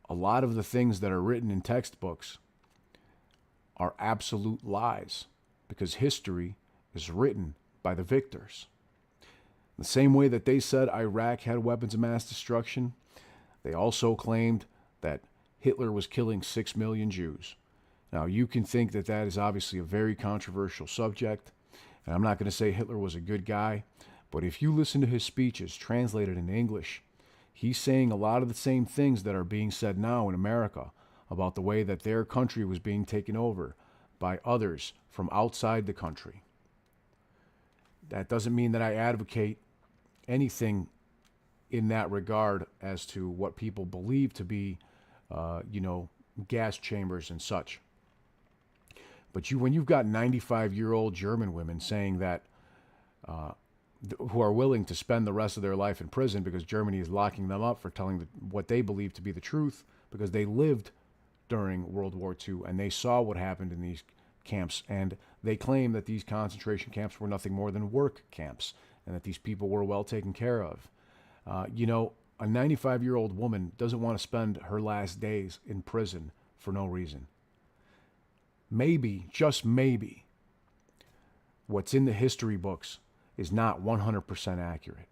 a lot of the things that are written in textbooks are absolute lies, because history is written by the victors. The same way that they said Iraq had weapons of mass destruction, they also claimed that Hitler was killing 6 million Jews. Now, you can think that that is obviously a very controversial subject, and I'm not going to say Hitler was a good guy, but if you listen to his speeches translated in English, he's saying a lot of the same things that are being said now in America about the way that their country was being taken over by others from outside the country. That doesn't mean that I advocate anything in that regard as to what people believe to be, gas chambers and such. But when you've got 95-year-old German women saying that, who are willing to spend the rest of their life in prison because Germany is locking them up for telling what they believe to be the truth, because they lived during World War II and they saw what happened in these camps, and they claim that these concentration camps were nothing more than work camps and that these people were well taken care of. A 95-year-old woman doesn't want to spend her last days in prison for no reason. Maybe, just maybe, what's in the history books is not 100% accurate.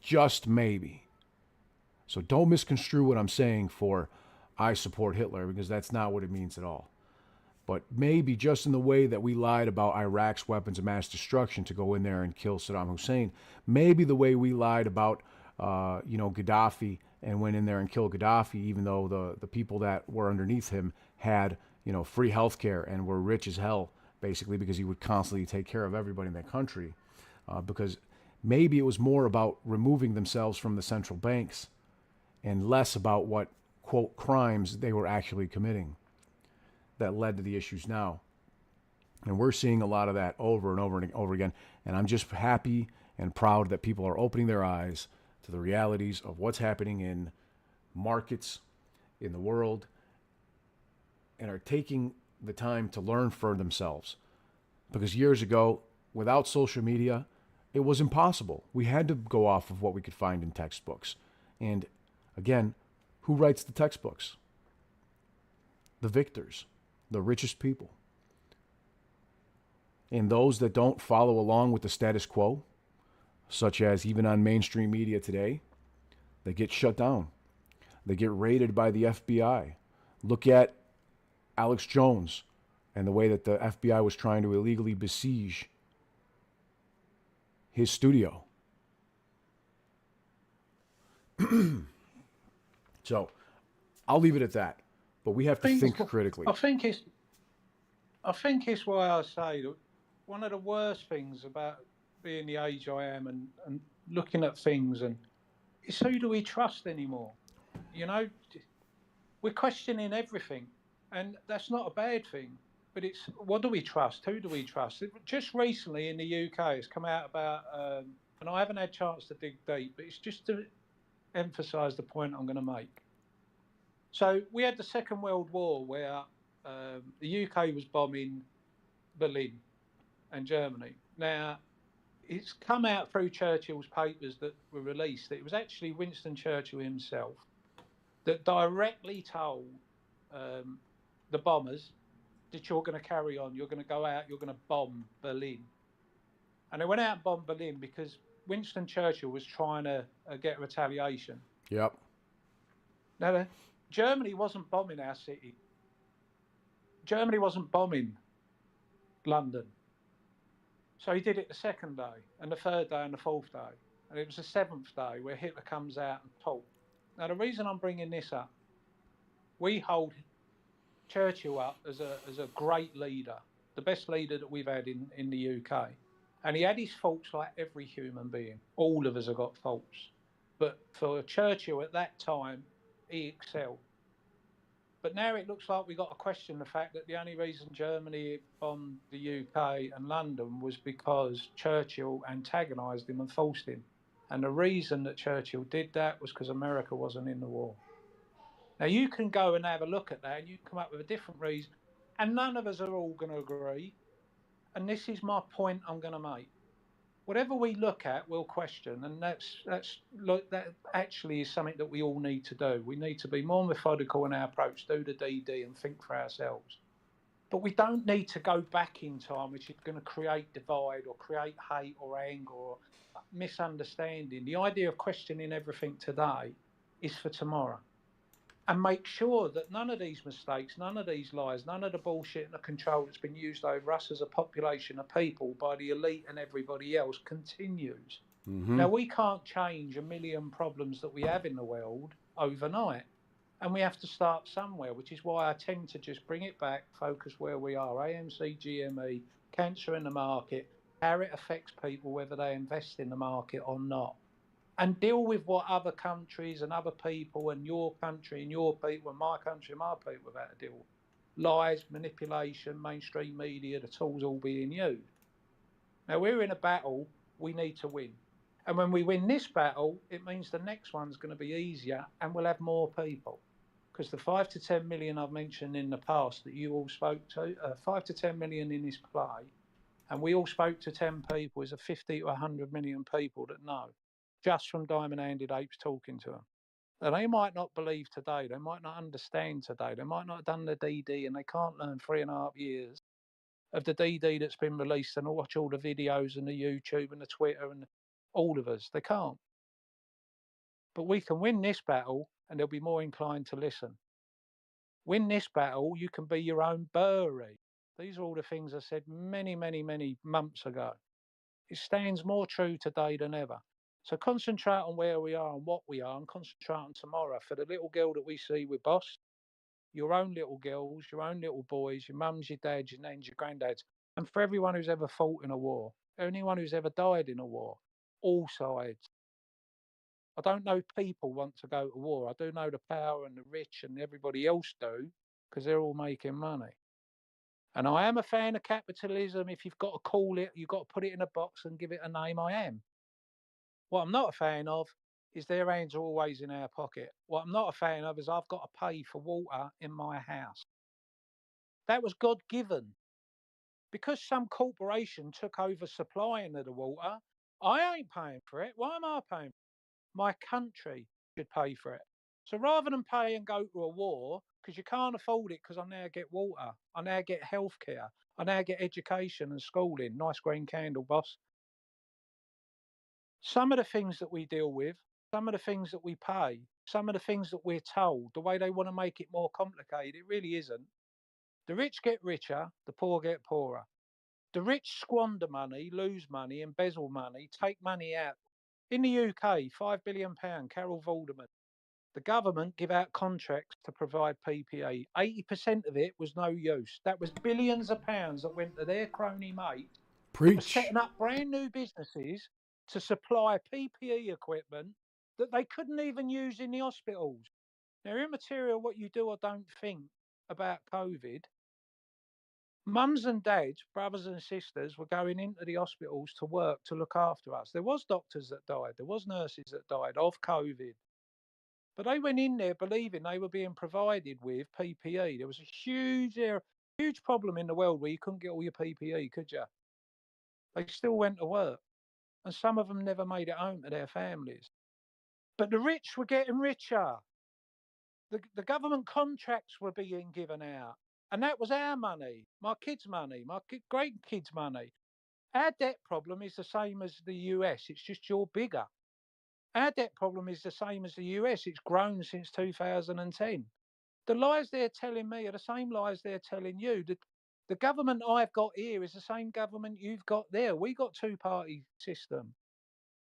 Just maybe. So don't misconstrue what I'm saying for I support Hitler, because that's not what it means at all. But maybe just in the way that we lied about Iraq's weapons of mass destruction to go in there and kill Saddam Hussein, maybe the way we lied about, Gaddafi and went in there and killed Gaddafi, even though the people that were underneath him had, free health care and were rich as hell, basically, because he would constantly take care of everybody in that country. Because maybe it was more about removing themselves from the central banks and less about what, quote, crimes they were actually committing that led to the issues now. And we're seeing a lot of that over and over and over again. And I'm just happy and proud that people are opening their eyes to the realities of what's happening in markets, in the world, and are taking the time to learn for themselves. Because years ago, without social media, it was impossible. We had to go off of what we could find in textbooks. And again, who writes the textbooks? The victors, the richest people. And those that don't follow along with the status quo, such as even on mainstream media today, they get shut down. They get raided by the FBI. Look at Alex Jones, and the way that the FBI was trying to illegally besiege his studio. So I'll leave it at that. But we have to think critically. I think it's why I say that one of the worst things about being the age I am and looking at things and it's who do we trust anymore? You know, we're questioning everything, and that's not a bad thing. But it's what do we trust? Who do we trust? Just recently in the UK, it's come out about, and I haven't had a chance to dig deep, but it's just to emphasise the point I'm going to make. So we had the Second World War where the UK was bombing Berlin and Germany. Now, it's come out through Churchill's papers that were released that it was actually Winston Churchill himself that directly told the bombers that you're going to carry on, you're going to go out, you're going to bomb Berlin. And they went out and bombed Berlin because Winston Churchill was trying to get retaliation. Yep. Now, Germany wasn't bombing our city. Germany wasn't bombing London. So he did it the second day, and the third day, and the fourth day. And it was the seventh day where Hitler comes out and talks. Now, the reason I'm bringing this up, we hold Churchill up as a great leader, the best leader that we've had in the UK. And he had his faults like every human being. All of us have got faults. But for Churchill at that time, he excelled. But now it looks like we've got to question the fact that the only reason Germany bombed the UK and London was because Churchill antagonised him and forced him. And the reason that Churchill did that was because America wasn't in the war. Now, you can go and have a look at that and you can come up with a different reason. And none of us are all going to agree. And this is my point I'm going to make. Whatever we look at, we'll question, and that actually is something that we all need to do. We need to be more methodical in our approach, do the DD and think for ourselves. But we don't need to go back in time, which is going to create divide or create hate or anger or misunderstanding. The idea of questioning everything today is for tomorrow. And make sure that none of these mistakes, none of these lies, none of the bullshit and the control that's been used over us as a population of people by the elite and everybody else continues. Mm-hmm. Now, we can't change a million problems that we have in the world overnight. And we have to start somewhere, which is why I tend to just bring it back, focus where we are, AMC, GME, cancer in the market, how it affects people, whether they invest in the market or not. And deal with what other countries and other people and your country and your people and my country and my people have had to deal with. Lies, manipulation, mainstream media, the tools all being used. Now, we're in a battle we need to win. And when we win this battle, it means the next one's going to be easier and we'll have more people. Because the 5 to 10 million I've mentioned in the past that you all spoke to, 5 to 10 million in this play, and we all spoke to 10 people, is a 50 to 100 million people that know. Just from diamond-handed apes talking to them. And they might not believe today, they might not understand today, they might not have done the DD and they can't learn 3.5 years of the DD that's been released and watch all the videos and the YouTube and the Twitter and all of us. They can't. But we can win this battle and they'll be more inclined to listen. Win this battle, you can be your own bury. These are all the things I said many, many, many months ago. It stands more true today than ever. So concentrate on where we are and what we are and concentrate on tomorrow. For the little girl that we see with Boss, your own little girls, your own little boys, your mums, your dads, your nans, your granddads, and for everyone who's ever fought in a war, anyone who's ever died in a war, all sides. I don't know people want to go to war. I do know the power and the rich and everybody else do because they're all making money. And I am a fan of capitalism. If you've got to call it, you've got to put it in a box and give it a name. I am. What I'm not a fan of is their hands are always in our pocket. What I'm not a fan of is I've got to pay for water in my house. That was God-given. Because some corporation took over supplying of the water, I ain't paying for it. Why am I paying for it? My country should pay for it. So rather than pay and go to a war, because you can't afford it because I now get water, I now get healthcare, I now get education and schooling. Nice green candle, boss. Some of the things that we deal with, some of the things that we pay, some of the things that we're told, the way they want to make it more complicated, it really isn't. The rich get richer, the poor get poorer. The rich squander money, lose money, embezzle money, take money out. In the UK, £5 billion, Carol Vorderman. The government give out contracts to provide PPE. 80% of it was no use. That was billions of pounds that went to their crony mate for Preach. setting up brand new businesses to supply PPE equipment that they couldn't even use in the hospitals. Now, immaterial what you do or don't think about COVID, mums and dads, brothers and sisters were going into the hospitals to work to look after us. There was doctors that died. There was nurses that died of COVID. But they went in there believing they were being provided with PPE. There was a huge problem in the world where you couldn't get all your PPE, could you? They still went to work. And some of them never made it home to their families. But the rich were getting richer. The government contracts were being given out. And that was our money, my kids' money, my great kids' money. Our debt problem is the same as the US. It's just you're bigger. Our debt problem is the same as the US. It's grown since 2010. The lies they're telling me are the same lies they're telling you. The government I've got here is the same government you've got there. We got two-party system.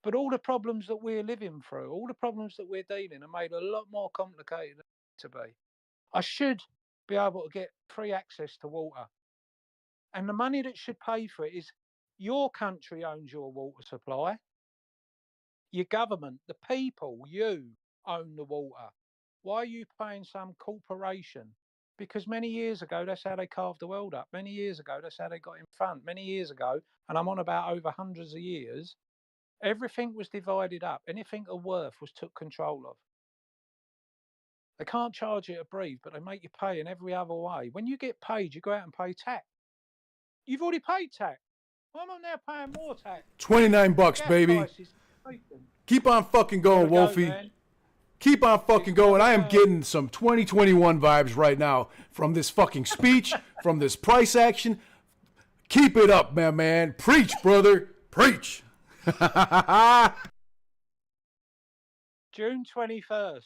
But all the problems that we're living through, all the problems that we're dealing are made a lot more complicated than to be. I should be able to get free access to water. And the money that should pay for it is your country owns your water supply. Your government, the people, you own the water. Why are you paying some corporation? Because many years ago, that's how they carved the world up. Many years ago, that's how they got in front. Many years ago, and I'm on about over hundreds of years, everything was divided up. Anything of worth was took control of. They can't charge you to breathe, but they make you pay in every other way. When you get paid, you go out and pay tax. You've already paid tax. Why am I now paying more tax? $29, Gas baby. prices, Keep on fucking going, Wolfie. man. Keep on fucking going. I am getting some 2021 vibes right now from this fucking speech, from this price action. Keep it up, man. Preach, brother. Preach. June 21st.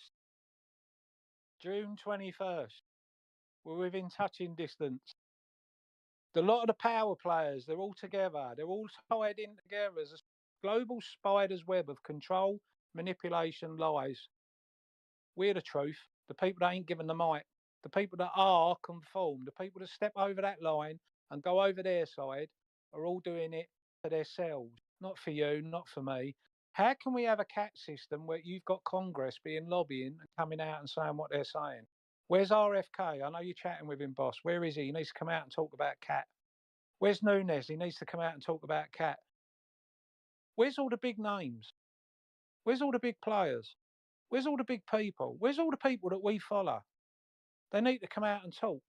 June 21st. We're within touching distance. A lot of the power players, they're all together. They're all tied in together as a global spider's web of control, manipulation, lies. We're the truth. The people that ain't given the mic. The people that are conformed. The people that step over that line and go over their side are all doing it for themselves. Not for you, not for me. How can we have a cat system where you've got Congress being lobbying and coming out and saying what they're saying? Where's RFK? I know you're chatting with him, boss. Where is he? He needs to come out and talk about cat. Where's Nunes? He needs to come out and talk about cat. Where's all the big names? Where's all the big players? Where's all the big people? Where's all the people that we follow? They need to come out and talk.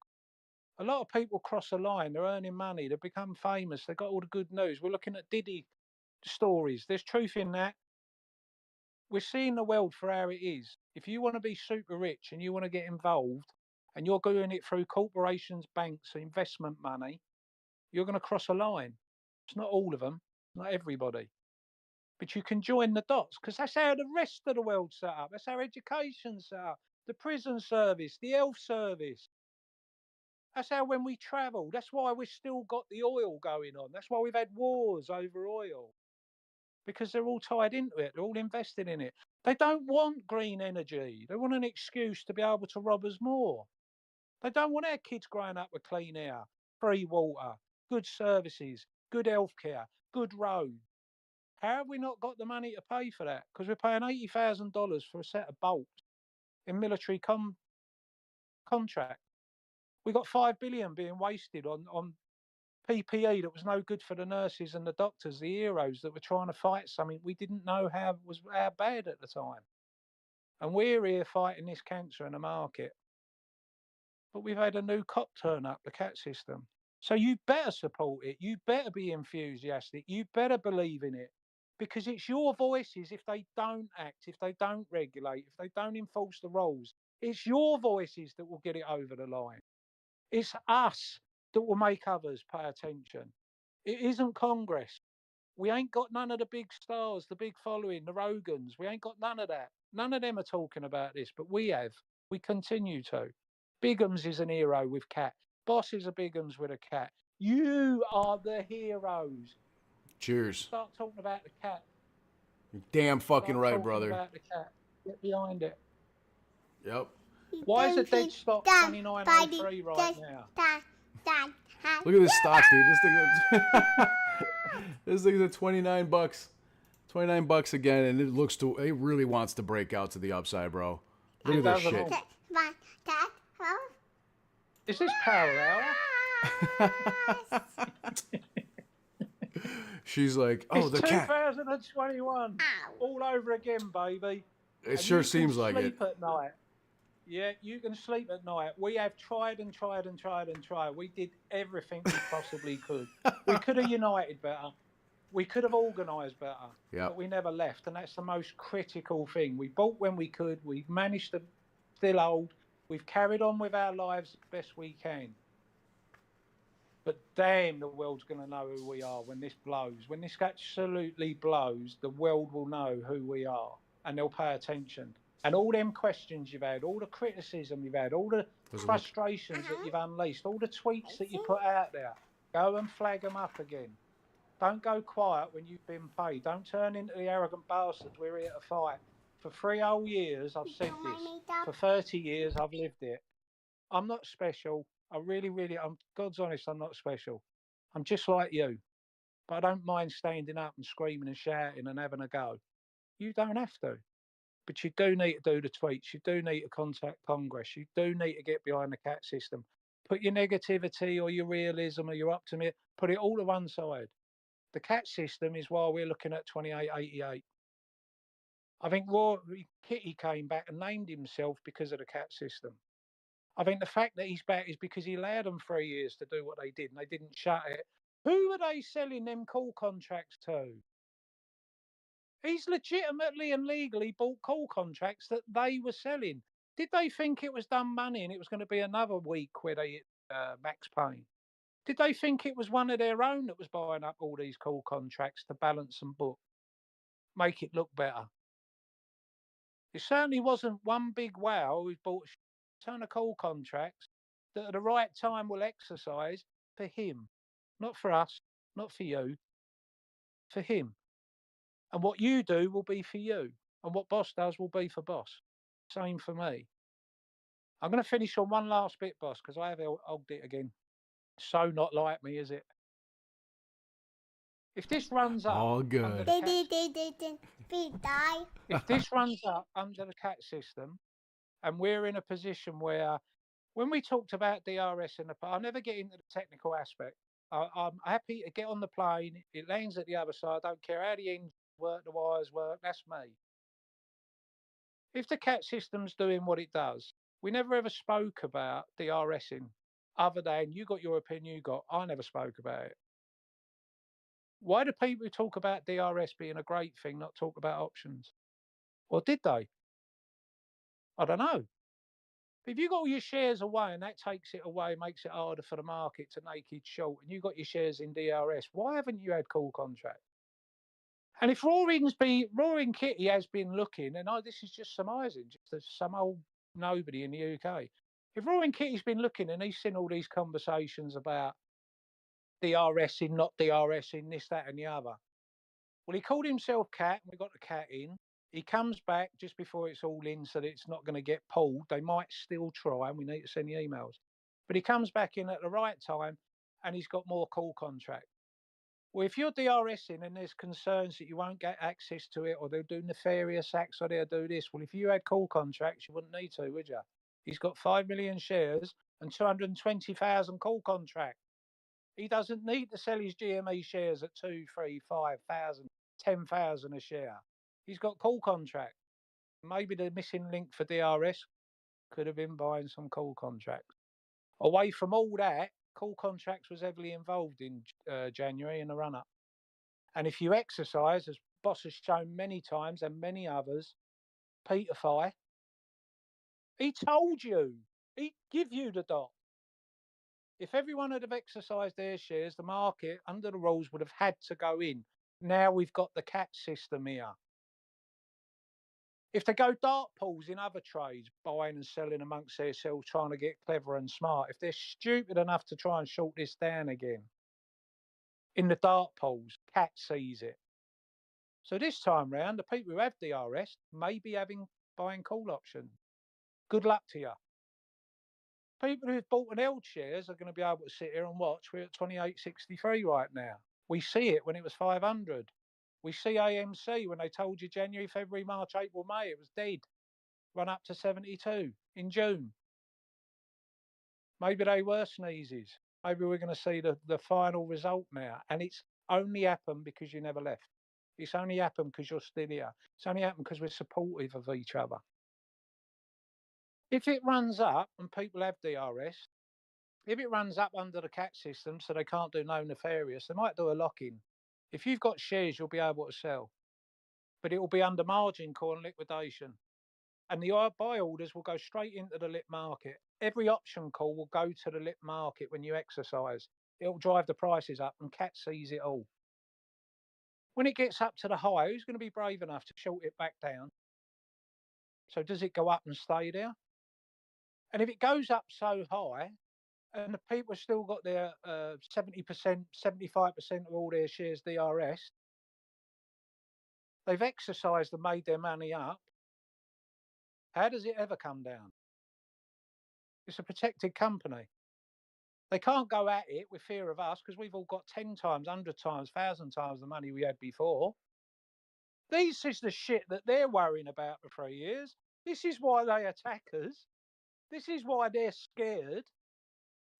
A lot of people cross the line. They're earning money. They've become famous. They've got all the good news. We're looking at Diddy stories. There's truth in that. We're seeing the world for how it is. If you want to be super rich and you want to get involved and you're doing it through corporations, banks, investment money, you're going to cross a line. It's not all of them, not everybody. But you can join the dots because that's how the rest of the world's set up. That's how education's set up. The prison service, the health service. That's how when we travel, that's why we've still got the oil going on. That's why we've had wars over oil. Because they're all tied into it. They're all invested in it. They don't want green energy. They want an excuse to be able to rob us more. They don't want our kids growing up with clean air, free water, good services, good healthcare, good roads. How have we not got the money to pay for that? Because we're paying $80,000 for a set of bolts in military contract. We got $5 billion being wasted on PPE that was no good for the nurses and the doctors, the heroes that were trying to fight something we didn't know how bad at the time. And we're here fighting this cancer in the market. But we've had a new cop turn up, the cat system. So you better support it. You better be enthusiastic. You better believe in it. Because it's your voices if they don't act, if they don't regulate, if they don't enforce the rules. It's your voices that will get it over the line. It's us that will make others pay attention. It isn't Congress. We ain't got none of the big stars, the big following, the Rogans. We ain't got none of that. None of them are talking about this, but we have. We continue to. Biggums is an hero with Cat. Bosses are big uns with a cat. You are the heroes. Cheers. Start talking about the cat. You're damn fucking Start right, talking brother. about the cat. Get behind it. Yep. Why is it dead stock 29.03 right now? Look at this stock, dude. This thing, this thing's at $29. $29 again, and it looks to. It really wants to break out to the upside, bro. Look at this shit. Is this power hour? She's like, oh, it's the cat. 2021. All over again, baby. It sure seems like it. Sleep at night. Yeah, you can sleep at night. We have tried and tried and tried and tried. We did everything we possibly could. We could have united better. We could have organised better. Yep. But we never left, and that's the most critical thing. We bought when we could. We've managed to still hold. We've carried on with our lives as best we can. But damn, the world's going to know who we are when this blows. When this absolutely blows, the world will know who we are, and they'll pay attention. And all them questions you've had, all the criticism you've had, all the frustrations that you've unleashed, all the tweets that you put out there, go and flag them up again. Don't go quiet when you've been paid. Don't turn into the arrogant bastards we're here to fight. For 3 whole years, I've said this. For 30 years, I've lived it. I'm not special. I really, God's honest, I'm not special. I'm just like you. But I don't mind standing up and screaming and shouting and having a go. You don't have to. But you do need to do the tweets. You do need to contact Congress. You do need to get behind the cat system. Put your negativity or your realism or your optimism, put it all to one side. The cat system is why we're looking at 2888. I think Rory Kitty came back and named himself because of the cat system. I think the fact that he's back is because he allowed them 3 years to do what they did and they didn't shut it. Who are they selling them call contracts to? He's legitimately and legally bought call contracts that they were selling. Did they think it was done money and it was going to be another week where they hit Max Payne? Did they think it was one of their own that was buying up all these call contracts to balance and book, make it look better? It certainly wasn't one big wow who's bought a ton of call contracts that at the right time will exercise for him, not for us, not for you, for him. And what you do will be for you, and what boss does will be for boss. Same for me. I'm going to finish on one last bit, boss, because I have hogged it again. So not like me, is it? If this runs up, all good. If this runs up under the cat system, and we're in a position where, when we talked about DRS in the past, I'll never get into the technical aspect. I'm happy to get on the plane. It lands at the other side. I don't care how the engines work, the wires work. That's me. If the cat system's doing what it does, we never ever spoke about DRSing, other than you got your opinion, I never spoke about it. Why do people talk about DRS being a great thing, not talk about options? Or did they? I don't know. If you got all your shares away and that takes it away, makes it harder for the market to naked short, and you got your shares in DRS, why haven't you had call contracts? And if Roaring Kitty has been looking, and this is just surmising, just as some old nobody in the UK. If Roaring Kitty's been looking and he's seen all these conversations about DRSing, not DRSing, this, that, and the other. Well, he called himself Cat, and we got the cat in. He comes back just before it's all in so that it's not going to get pulled. They might still try, and we need to send the emails. But he comes back in at the right time, and he's got more call contract. Well, if you're DRSing and there's concerns that you won't get access to it, or they'll do nefarious acts, or they'll do this, well, if you had call contracts, you wouldn't need to, would you? He's got 5 million shares and 220,000 call contracts. He doesn't need to sell his GME shares at 2, 3, 5,000, 10,000 a share. He's got call contract. Maybe the missing link for DRS could have been buying some call contracts. Away from all that, call contracts was heavily involved in January in the run-up. And if you exercise, as Boss has shown many times and many others, Peter Fye, he told you, he'd give you the dot. If everyone had have exercised their shares, the market, under the rules, would have had to go in. Now we've got the cat system here. If they go dark pools in other trades, buying and selling amongst themselves, trying to get clever and smart, if they're stupid enough to try and short this down again, in the dark pools, Cat sees it. So this time round, the people who have DRS may be buying call options. Good luck to you. People who've bought and held shares are going to be able to sit here and watch. We're at 28.63 right now. We see it when it was 500. We see AMC when they told you January, February, March, April, May, it was dead. Run up to 72 in June. Maybe they were sneezes. Maybe we're going to see the final result now. And it's only happened because you never left. It's only happened because you're still here. It's only happened because we're supportive of each other. If it runs up and people have DRS, if it runs up under the CAT system so they can't do no nefarious, they might do a lock-in. If you've got shares, you'll be able to sell. But it will be under margin call and liquidation. And the buy orders will go straight into the lit market. Every option call will go to the lit market when you exercise. It'll drive the prices up and CAT sees it all. When it gets up to the high, who's going to be brave enough to short it back down? So does it go up and stay there? And if it goes up so high, and the people have still got their 70%, 75% of all their shares DRS, they've exercised and made their money up, how does it ever come down? It's a protected company. They can't go at it with fear of us because we've all got 10 times, 100 times, 1,000 times the money we had before. This is the shit that they're worrying about for 3 years. This is why they attack us. This is why they're scared.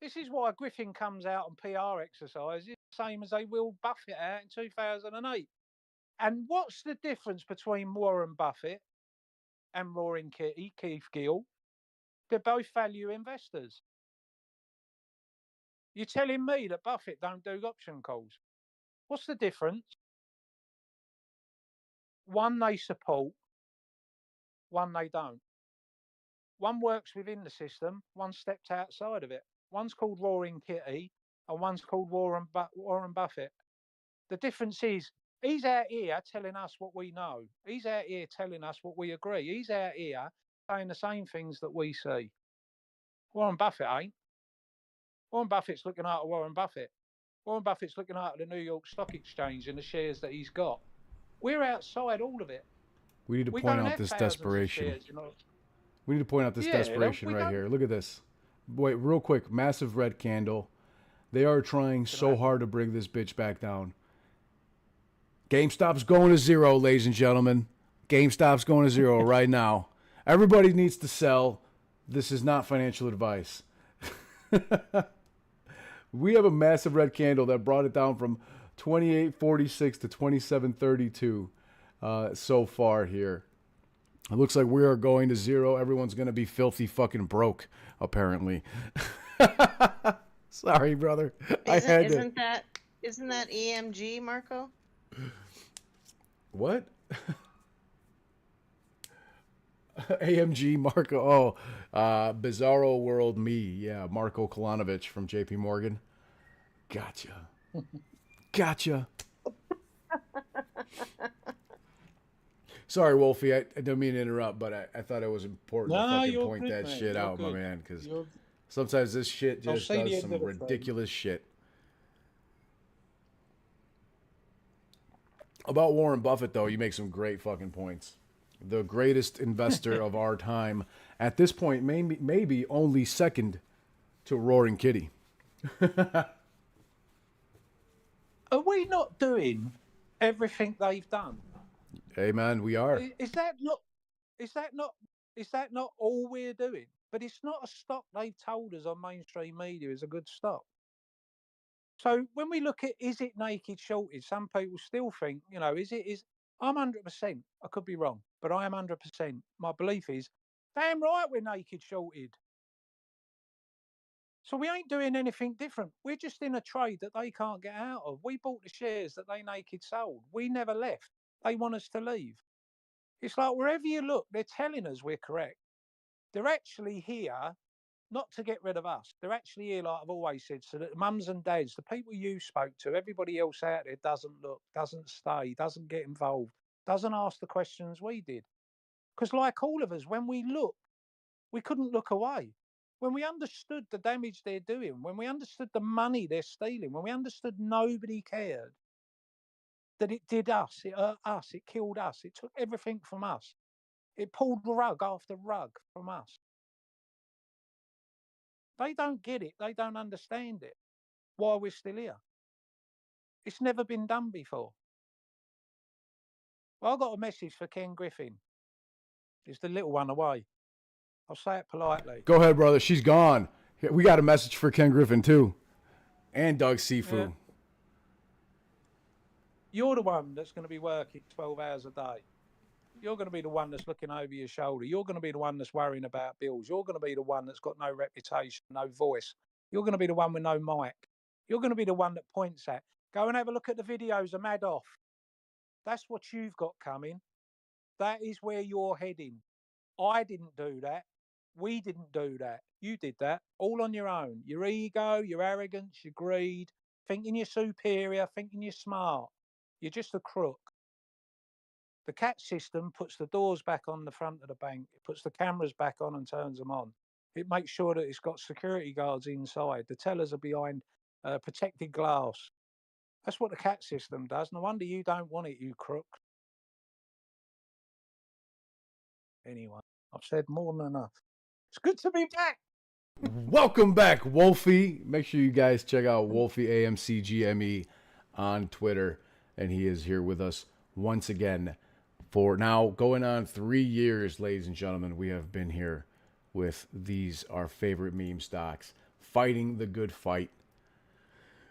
This is why Griffin comes out on PR exercises, same as they will Buffett out in 2008. And what's the difference between Warren Buffett and Roaring Kitty, Keith Gill? They're both value investors. You're telling me that Buffett don't do option calls? What's the difference? One they support, one they don't. One works within the system, one stepped outside of it. One's called Roaring Kitty and one's called Warren Buffett. The difference is he's out here telling us what we know. He's out here telling us what we agree. He's out here saying the same things that we see. Warren Buffett ain't. Warren Buffett's looking after Warren Buffett. Warren Buffett's looking after the New York Stock Exchange and the shares that he's got. We're outside all of it. We need to point out this desperation. Shares, you know? We need to point out this desperation right here. Look at this. Wait, real quick. Massive red candle. They are trying so hard to bring this bitch back down. GameStop's going to zero, ladies and gentlemen. GameStop's going to zero right now. Everybody needs to sell. This is not financial advice. We have a massive red candle that brought it down from 28.46 to 27.32 so far here. It looks like we are going to zero. Everyone's going to be filthy fucking broke, apparently. Sorry, brother. Isn't that EMG, Marco? What? AMG Marco. Oh, Bizarro World Me. Yeah, Marco Kalinovic from JP Morgan. Gotcha. Gotcha. Sorry, Wolfie. I don't mean to interrupt, but I thought it was important to fucking point good, that mate. shit You're out, good. my man, because sometimes this shit just does some ridiculous shit. About Warren Buffett, though, you make some great fucking points. The greatest investor of our time. At this point, maybe only second to Roaring Kitty. Are we not doing everything they've done? Hey, man, we are. Is that not all we're doing? But it's not a stock they've told us on mainstream media is a good stock. So when we look at, is it naked shortage? Some people still think, you know, I'm 100%. I could be wrong, but I am 100%. My belief is, damn right, we're naked shorted. So we ain't doing anything different. We're just in a trade that they can't get out of. We bought the shares that they naked sold. We never left. They want us to leave. It's like wherever you look, they're telling us we're correct. They're actually here not to get rid of us. They're actually here, like I've always said, so that mums and dads, the people you spoke to, everybody else out there doesn't look, doesn't stay, doesn't get involved, doesn't ask the questions we did. Because like all of us, when we looked, we couldn't look away. When we understood the damage they're doing, when we understood the money they're stealing, when we understood nobody cared, that it did us, it hurt us, it killed us, it took everything from us. It pulled rug after rug from us. They don't get it. They don't understand it. Why we're still here. It's never been done before. Well, I got a message for Ken Griffin. It's the little one away. I'll say it politely. Go ahead, brother. She's gone. We got a message for Ken Griffin, too. And Doug Sifu. Yeah. You're the one that's going to be working 12 hours a day. You're going to be the one that's looking over your shoulder. You're going to be the one that's worrying about bills. You're going to be the one that's got no reputation, no voice. You're going to be the one with no mic. You're going to be the one that points at. Go and have a look at the videos of Madoff. That's what you've got coming. That is where you're heading. I didn't do that. We didn't do that. You did that all on your own. Your ego, your arrogance, your greed, thinking you're superior, thinking you're smart. You're just a crook. The CAT system puts the doors back on the front of the bank. It puts the cameras back on and turns them on. It makes sure that it's got security guards inside. The tellers are behind protected glass. That's what the CAT system does. No wonder you don't want it, you crook. Anyway, I've said more than enough. It's good to be back. Welcome back, Wolfie. Make sure you guys check out Wolfie AMCGME on Twitter. And he is here with us once again for now going on 3 years, ladies and gentlemen. We have been here with these, our favorite meme stocks, fighting the good fight,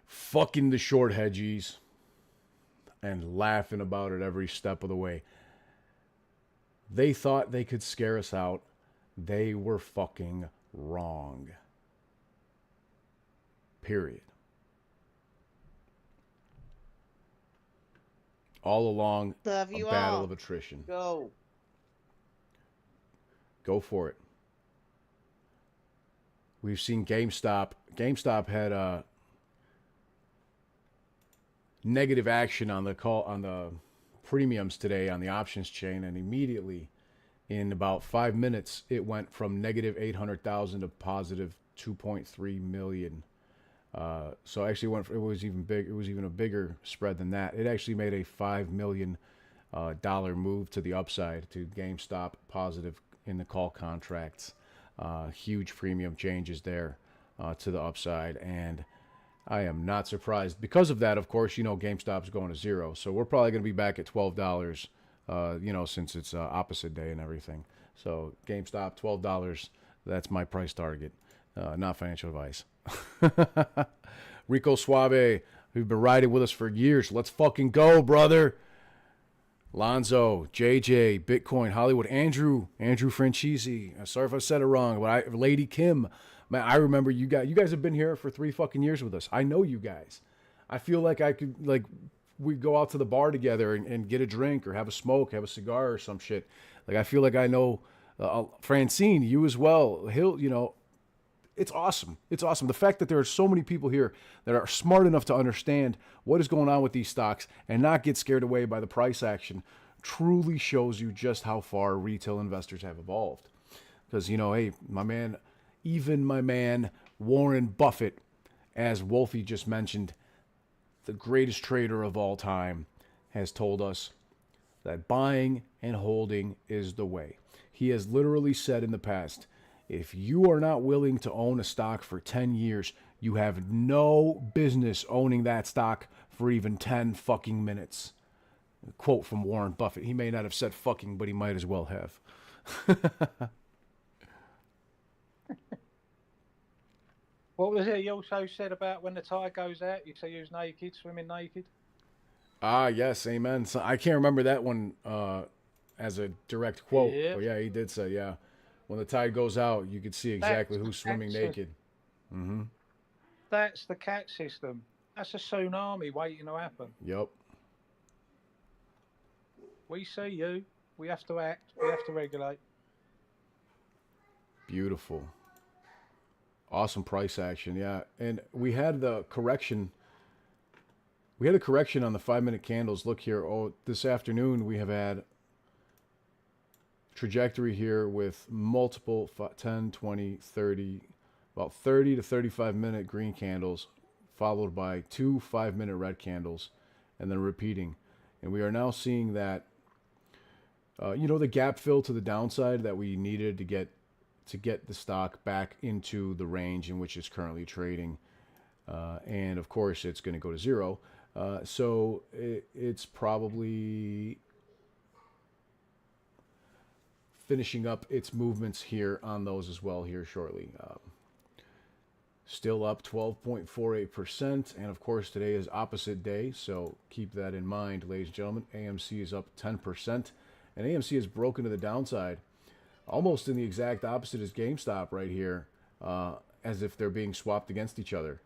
fucking the short hedgies, and laughing about it every step of the way. They thought they could scare us out. They were fucking wrong. Period. All along, Love a you battle all. of attrition. Go. Go for it. We've seen GameStop. GameStop had a negative action on the premiums today on the options chain, and immediately, in about 5 minutes, it went from negative 800,000 to positive 2.3 million. So actually it was even big. It was even a bigger spread than that. It actually made a $5 million dollar move to the upside, to GameStop positive in the call contracts. Huge premium changes there to the upside, and I am not surprised because of that. Of course, you know GameStop's going to zero, so we're probably going to be back at $12. You know, since it's opposite day and everything. So GameStop $12. That's my price target. Not financial advice. Rico Suave, who've been riding with us for years. Let's fucking go, brother. Lonzo, JJ, Bitcoin, Hollywood, Andrew Francisi. Sorry if I said it wrong, but Lady Kim. Man, I remember you guys. You guys have been here for 3 fucking years with us. I know you guys. I feel like I could, like, we go out to the bar together and get a drink or have a smoke, have a cigar or some shit. Like, I feel like I know Francine, you as well. He'll, you know, it's awesome. It's awesome. The fact that there are so many people here that are smart enough to understand what is going on with these stocks and not get scared away by the price action truly shows you just how far retail investors have evolved. Because, you know, hey, even my man Warren Buffett, as Wolfie just mentioned, the greatest trader of all time, has told us that buying and holding is the way. He has literally said in the past, if you are not willing to own a stock for 10 years, you have no business owning that stock for even 10 fucking minutes. A quote from Warren Buffett. He may not have said fucking, but he might as well have. What was it you also said about when the tide goes out, you say you're naked, swimming naked? Ah, yes, amen. So I can't remember that one as a direct quote. Yeah. But yeah, he did say, yeah. When the tide goes out, you can see exactly who's swimming naked. Mm-hmm. That's the CAT system. That's a tsunami waiting to happen. Yep. We see you. We have to act. We have to regulate. Beautiful. Awesome price action, yeah. And we had the correction. We had a correction on the 5-minute candles. Look here. Oh, this afternoon we have had trajectory here with multiple 10, 20, 30, about 30 to 35 minute green candles, followed by 2 5-minute red candles, and then repeating. And we are now seeing that, the gap fill to the downside that we needed to get the stock back into the range in which it's currently trading. And of course, it's going to go to zero. So it's probably finishing up its movements here on those as well here shortly. Still up 12.48%, and of course today is opposite day, so keep that in mind, ladies and gentlemen. AMC is up 10%, and AMC has broken to the downside, almost in the exact opposite as GameStop right here, as if they're being swapped against each other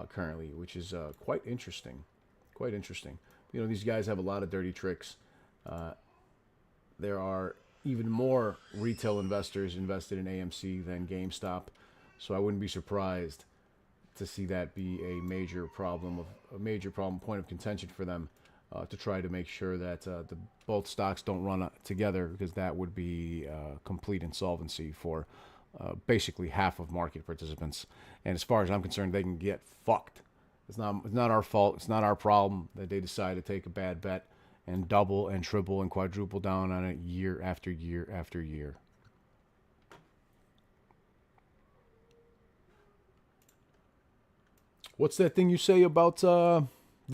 currently, which is quite interesting. Quite interesting. These guys have a lot of dirty tricks. There are even more retail investors invested in AMC than GameStop. So I wouldn't be surprised to see that be a major problem, point of contention for them to try to make sure that both stocks don't run together, because that would be complete insolvency for basically half of market participants. And as far as I'm concerned, they can get fucked. It's not our fault. It's not our problem that they decide to take a bad bet and double and triple and quadruple down on it year after year after year. What's that thing you say about the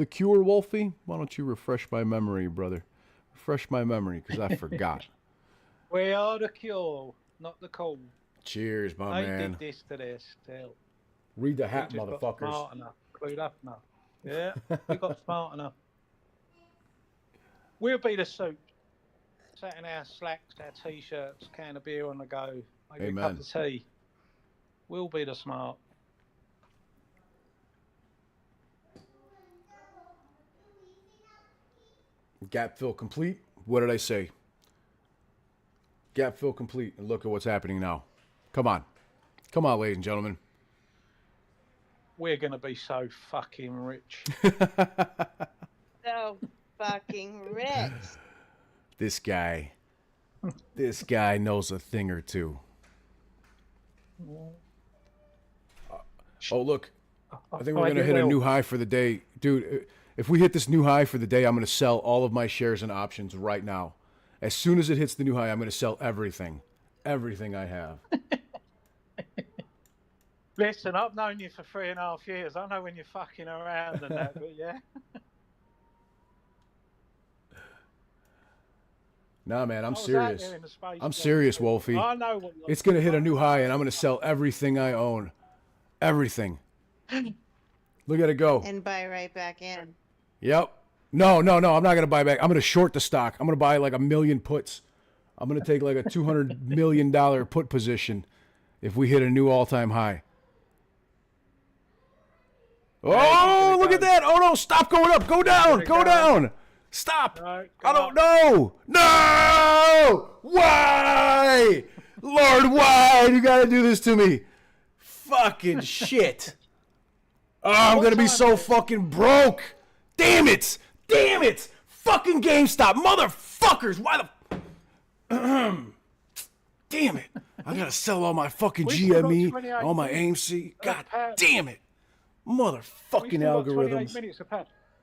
cure, Wolfie? Why don't you refresh my memory, brother? Refresh my memory, because I forgot. We are the cure, not the cold. Cheers, my man. I did this to this still. Read the hat, We just got motherfuckers. smart enough, clued up enough. Yeah, we got smart enough. We'll be the soup. Sat in our slacks, our t-shirts, can of beer on the go, maybe a cup of tea. We'll be the smart. Gap fill complete. What did I say? Gap fill complete. And look at what's happening now. Come on. Come on, ladies and gentlemen. We're going to be so fucking rich. So fucking rich. This guy knows a thing or two. Oh, look. I think we're going to hit a new high for the day. Dude, if we hit this new high for the day, I'm going to sell all of my shares and options right now. As soon as it hits the new high, I'm going to sell everything. Everything I have. Listen, I've known you for 3.5 years. I know when you're fucking around and that, but yeah. Nah, man, I'm serious. I'm serious, Wolfie. I know what it's going to hit a new high, and I'm going to sell everything I own. Everything. Look at it go. And buy right back in. Yep. No. I'm not going to buy back. I'm going to short the stock. I'm going to buy like 1 million puts. I'm going to take like a $200 million put position if we hit a new all-time high. Oh, look at that. Oh, no. Stop going up. Go down. Go down. Stop. I don't know. No. Why? Lord, why? You got to do this to me. Fucking shit. Oh, I'm going to be so fucking broke. Damn it. Damn it. Fucking GameStop. Motherfuckers. Why the... Damn it. I got to sell all my fucking GME, all my AMC. God damn it. Motherfucking algorithms.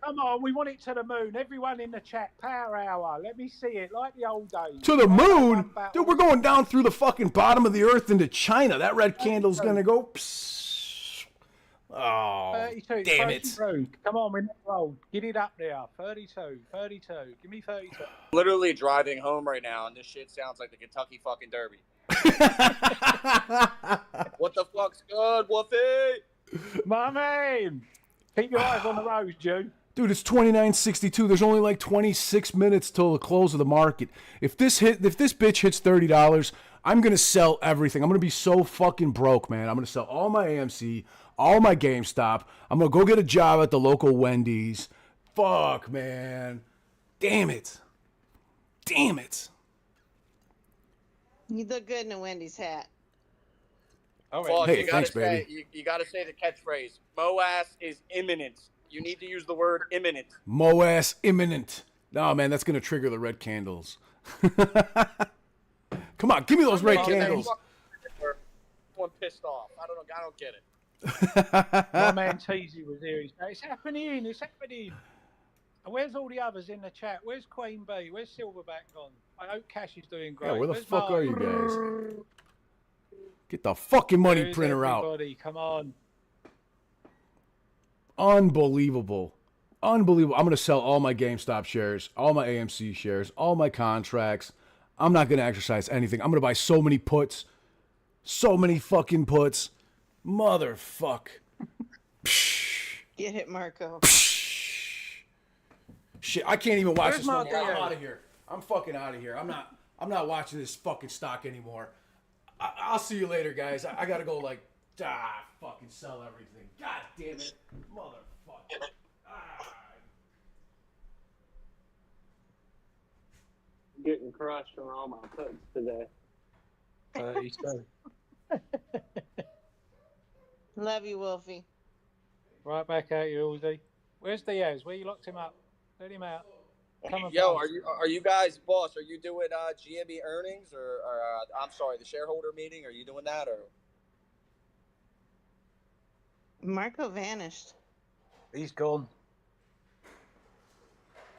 Come on, we want it to the moon. Everyone in the chat, power hour. Let me see it, like the old days. To the moon? Dude, we're going down through the fucking bottom of the earth into China. That red candle's going to go... Psst. Oh, 32, damn it. Come on, we're not old. Get it up there. 32. Give me 32. Literally driving home right now, and this shit sounds like the Kentucky fucking Derby. What the fuck's good, Wolfie? My man. Keep your eyes on the road, Joe. Dude, it's 29.62. There's only like 26 minutes till the close of the market. If this bitch hits $30, I'm gonna sell everything. I'm gonna be so fucking broke, man. I'm gonna sell all my AMC, all my GameStop. I'm gonna go get a job at the local Wendy's. Fuck, man. Damn it. Damn it. You look good in a Wendy's hat. Fuck, hey, you thanks, gotta say, baby. You gotta say the catchphrase. Moass is imminent. You need to use the word imminent. Moass imminent. No, man, that's gonna trigger the red candles. Come on, give me those red Oh, candles. One pissed off. I don't get it. My man Teasy was here. He's like, it's happening. It's happening. And where's all the others in the chat? Where's Queen Bee? Where's Silverback gone? I hope Cash is doing great. Yeah, where the Where's fuck Mark? are you guys? Get the fucking money Where's printer out. everybody? Come on. Unbelievable. Unbelievable. I'm going to sell all my GameStop shares, all my AMC shares, all my contracts. I'm not going to exercise anything. I'm going to buy so many puts. So many fucking puts. Motherfuck. Get it, Marco. Shit, I can't even watch Where's this no more. Marco? I'm out of here. I'm fucking out of here. I'm not watching this fucking stock anymore. I'll see you later, guys. I gotta go fucking sell everything. God damn it. Motherfucker. Getting crushed on all my puts today. 32. Love you, Wolfie. Right back at you, Uzi. Where's Diaz? Where you locked him up? Let him out. Come on. Yo, are you guys, boss? Are you doing GME earnings or I'm sorry, the shareholder meeting? Are you doing that or? Marco vanished. He's gone.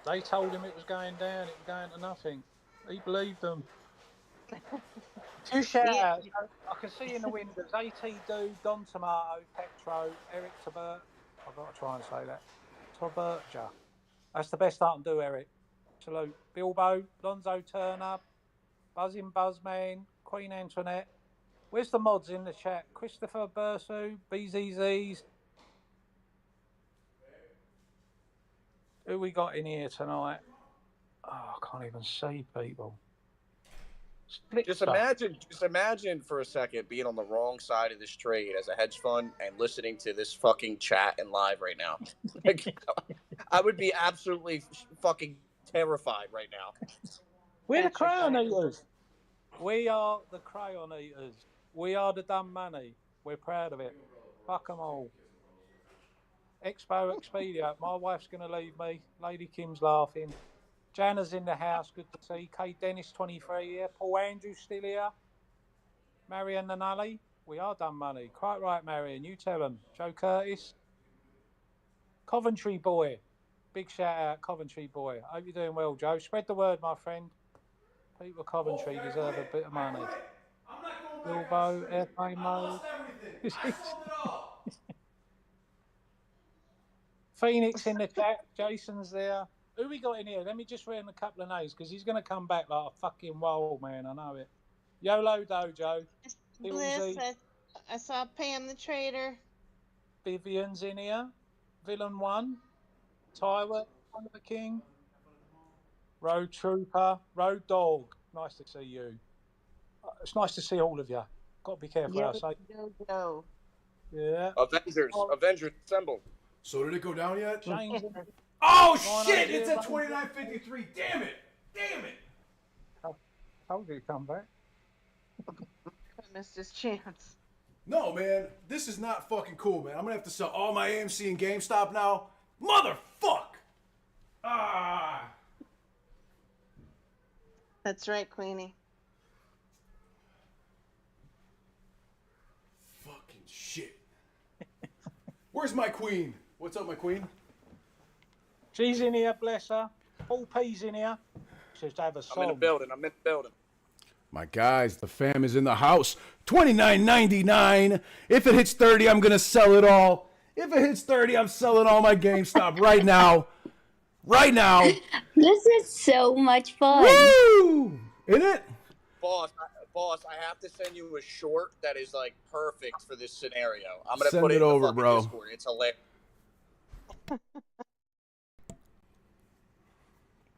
They told him it was going down. It was going to nothing. He believed them. Two shout outs. I can see in the windows. AT Dude, Don Tomato, Petro, Eric Tabert. I've got to try and say that. Tabertja. That's the best I can do, Eric. Salute. Bilbo, Lonzo Turner, Buzzing Buzzman, Queen Antoinette. Where's the mods in the chat? Christopher Bursu, BZZs. Who we got in here tonight? Oh, I can't even see people. Just imagine for a second being on the wrong side of this trade as a hedge fund and listening to this fucking chat and live right now. Like, I would be absolutely fucking terrified right now. We're the crayon eaters. We are the crayon eaters. We are the dumb money. We're proud of it. Fuck them all. Expo Expedia. My wife's going to leave me. Lady Kim's laughing. Jana's in the house. Good to see. Kate Dennis, 23 here. Paul Andrews still here. Marion Nanelli. We are dumb money. Quite right, Marion. You tell them. Joe Curtis. Coventry boy. Big shout out, Coventry boy. Hope you're doing well, Joe. Spread the word, my friend. People of Coventry deserve a bit of money. Bilbo, airplane mode. Phoenix in the chat. Jason's there. Who we got in here? Let me just read a couple of names because he's going to come back like a fucking wild man. I know it. YOLO Dojo. Bliss, I saw Pam the Trader. Vivian's in here. Villain 1. Tyler, Son of the King. Road Trooper. Road Dog. Nice to see you. It's nice to see all of you. Got to be careful how I say. Yo. Yeah. Avengers assemble. So did it go down yet? James. Oh shit! It's at 29.53. Damn it! Damn it! Told you to come back. Missed his chance. No, man, this is not fucking cool, man. I'm gonna have to sell all my AMC and GameStop now. Motherfuck! That's right, Queenie. Fucking shit. Where's my queen? What's up, my queen? She's in here, bless her. Paul P's in here. She says to have a song. I'm in the building. My guys, the fam is in the house. $29.99. If it hits 30, I'm gonna sell it all. If it hits 30, I'm selling all my GameStop right now. Right now. This is so much fun. Woo! Isn't it? Boss, I have to send you a short that is like perfect for this scenario. I'm gonna Send put it it in the over, fucking bro. Discord. It's hilarious.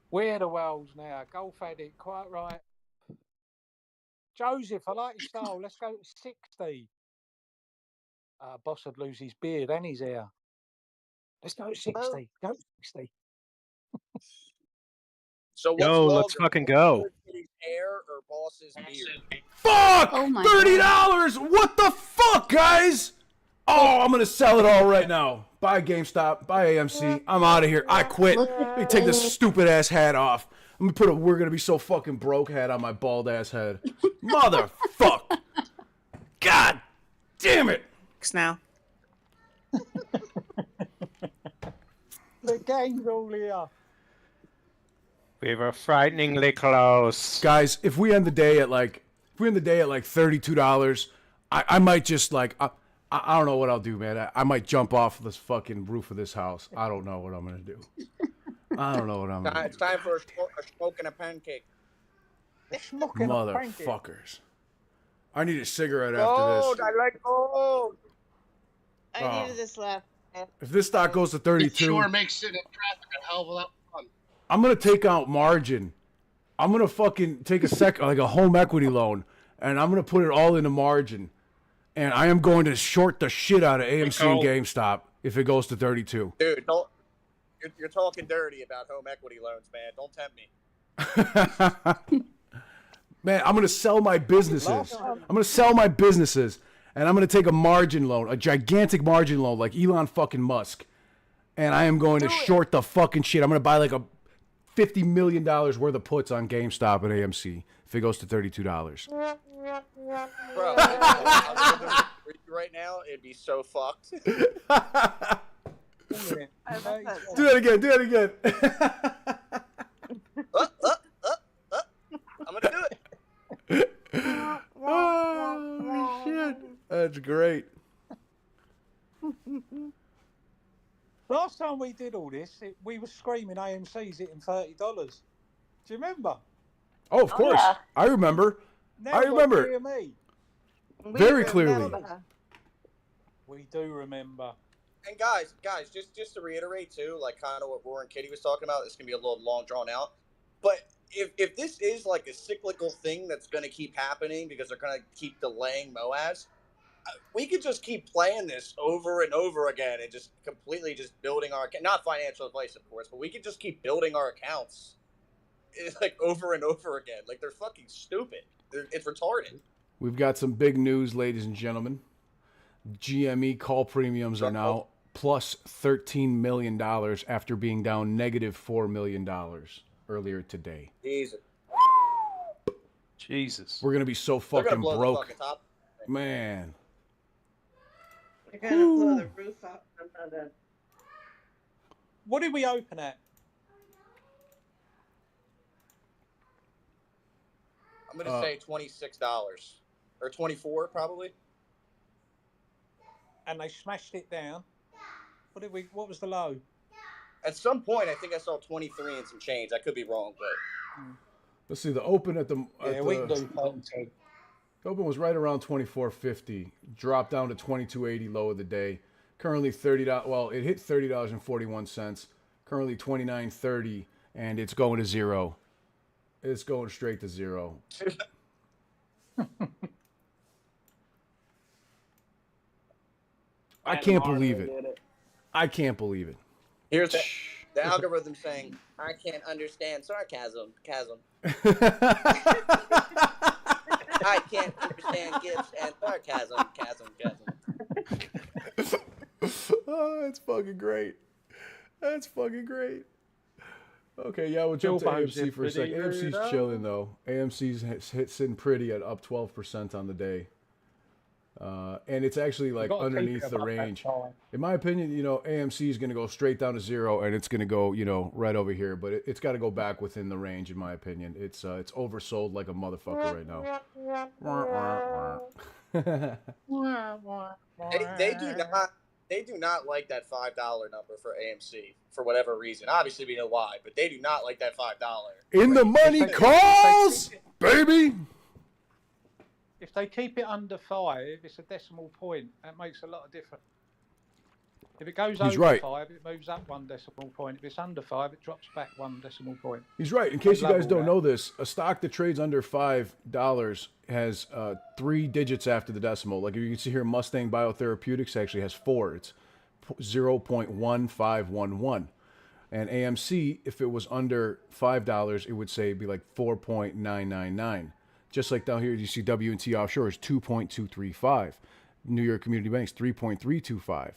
We're the Wells now. Golf addict, quite right. Joseph, I like your style. Let's go to 60. Boss would lose his beard and his hair. Let's go to 60. Go to 60. So what's let's fucking go. Hair or boss's beard? Fuck! Oh my $30! What the fuck, guys? Oh, I'm gonna sell it all right now. Buy GameStop, buy AMC. I'm out of here. I quit. Let me take this stupid ass hat off. I'm gonna put a "we're gonna be so fucking broke" hat on my bald ass head. Motherfuck! God damn it! Now. The gang's all here. We were frighteningly close. Guys, if we end the day at like $32, I might just like I don't know what I'll do, man. I might jump off this fucking roof of this house. I don't know what I'm gonna do. I don't know what I'm gonna do. It's time for a smoke and a pancake. Motherfuckers. I need a cigarette after Gold, this. I like gold. I needed this left. If this stock goes to 32, it sure makes sitting in traffic a hell of a lot of fun. I'm gonna take out margin. I'm gonna fucking take like a home equity loan, and I'm gonna put it all into margin. And I am going to short the shit out of AMC and GameStop if it goes to 32. Dude, you're talking dirty about home equity loans, man. Don't tempt me. Man, I'm gonna sell my businesses. And I'm gonna take a margin loan, a gigantic margin loan, like Elon fucking Musk. And I am going to short the fucking shit. I'm gonna buy like a $50 million worth of puts on GameStop at AMC if it goes to $32. Bro, right now, it'd be so fucked. Do that again. I'm gonna do it. Oh, shit. That's great. Last time we did all this, we were screaming AMC's hitting $30. Do you remember? Oh, of course. Yeah. I remember. Now me. Very clearly. We do remember. And guys, just to reiterate too, like kind of what Roar and Kitty was talking about, this can be a little long drawn out. But if this is like a cyclical thing that's going to keep happening because they're going to keep delaying MOAS, we could just keep playing this over and over again and just completely just building our, not financial advice, of course, but we could just keep building our accounts like over and over again. Like they're fucking stupid. It's retarded. We've got some big news, ladies and gentlemen. GME call premiums are now plus $13 million after being down negative $4 million earlier today. Jesus. We're going to be so fucking broke. Man. They're going to blow the roof off. What did we open at? I'm going to say $26 or $24 probably. And they smashed it down. What was the low? At some point, I think I saw 23 and some change. I could be wrong, but let's see. The open at the we can do the open was right around 24.50. Dropped down to 22.80 low of the day. Currently $30. Well, it hit $30.41. Currently $29.30, and it's going to zero. It's going straight to zero. I can't believe it. I can't believe it. Here's the algorithm saying, I can't understand sarcasm. I can't understand gifts and sarcasm. Oh, that's fucking great. Okay, yeah, we'll jump to AMC for a second. AMC's chilling, though. AMC's sitting pretty at up 12% on the day. And it's actually like underneath the range. In my opinion, AMC is going to go straight down to zero, and it's going to go, right over here. But it's got to go back within the range, in my opinion. It's oversold like a motherfucker right now. They do not like that $5 number for AMC for whatever reason. Obviously, we know why, but they do not like that $5. In the money calls, baby. If they keep it under 5, it's a decimal point. That makes a lot of difference. If it goes over 5, it moves up 1 decimal point. If it's under 5, it drops back 1 decimal point. He's right. In case you guys don't know this, a stock that trades under $5 has 3 digits after the decimal. Like if you can see here, Mustang Biotherapeutics actually has 4. It's 0.1511. And AMC, if it was under $5, it would say it'd be like 4.999. Just like down here, you see W&T Offshore is 2.235. New York Community Bank's 3.325.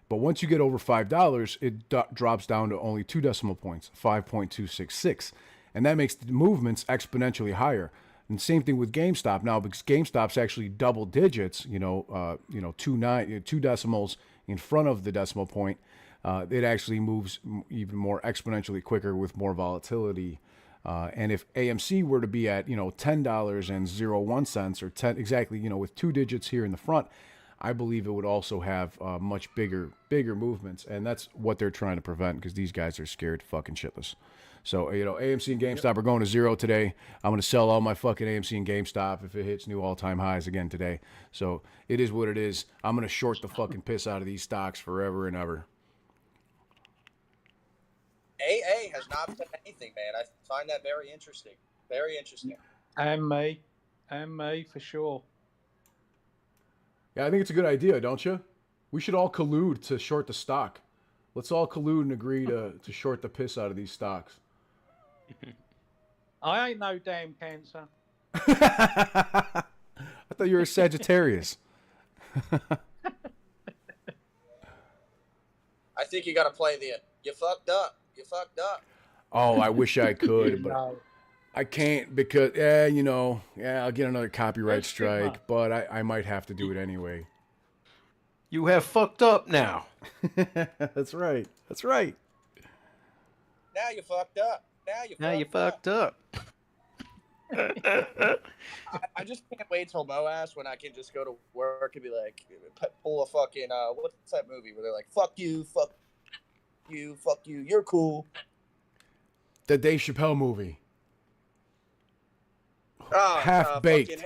But once you get over $5, it drops down to only 2 decimal points, 5.266. and that makes the movements exponentially higher. And same thing with GameStop now, because GameStop's actually double digits, two decimals in front of the decimal point. It actually moves even more exponentially quicker with more volatility. And if AMC were to be at $10.01 or 10 exactly, with two digits here in the front, I believe it would also have much bigger movements, and that's what they're trying to prevent because these guys are scared fucking shitless. So, AMC and GameStop are going to zero today. I'm going to sell all my fucking AMC and GameStop if it hits new all-time highs again today. So, it is what it is. I'm going to short the fucking piss out of these stocks forever and ever. AA has not said anything, man. I find that very interesting. Very interesting. And me for sure. Yeah, I think it's a good idea, don't you? We should all collude to short the stock. Let's all collude and agree to short the piss out of these stocks. I ain't no damn Cancer. I thought you were a Sagittarius. I think you got to play you fucked up. You fucked up. Oh, I wish I could, but I can't because, I'll get another copyright strike, but I might have to do it anyway. You have fucked up now. That's right. That's right. Now you fucked up. Now you fucked up. I just can't wait till Moass when I can just go to work and be like, pull a fucking, what's that movie where they're like, fuck you, you're cool. The Dave Chappelle movie. Half-Baked.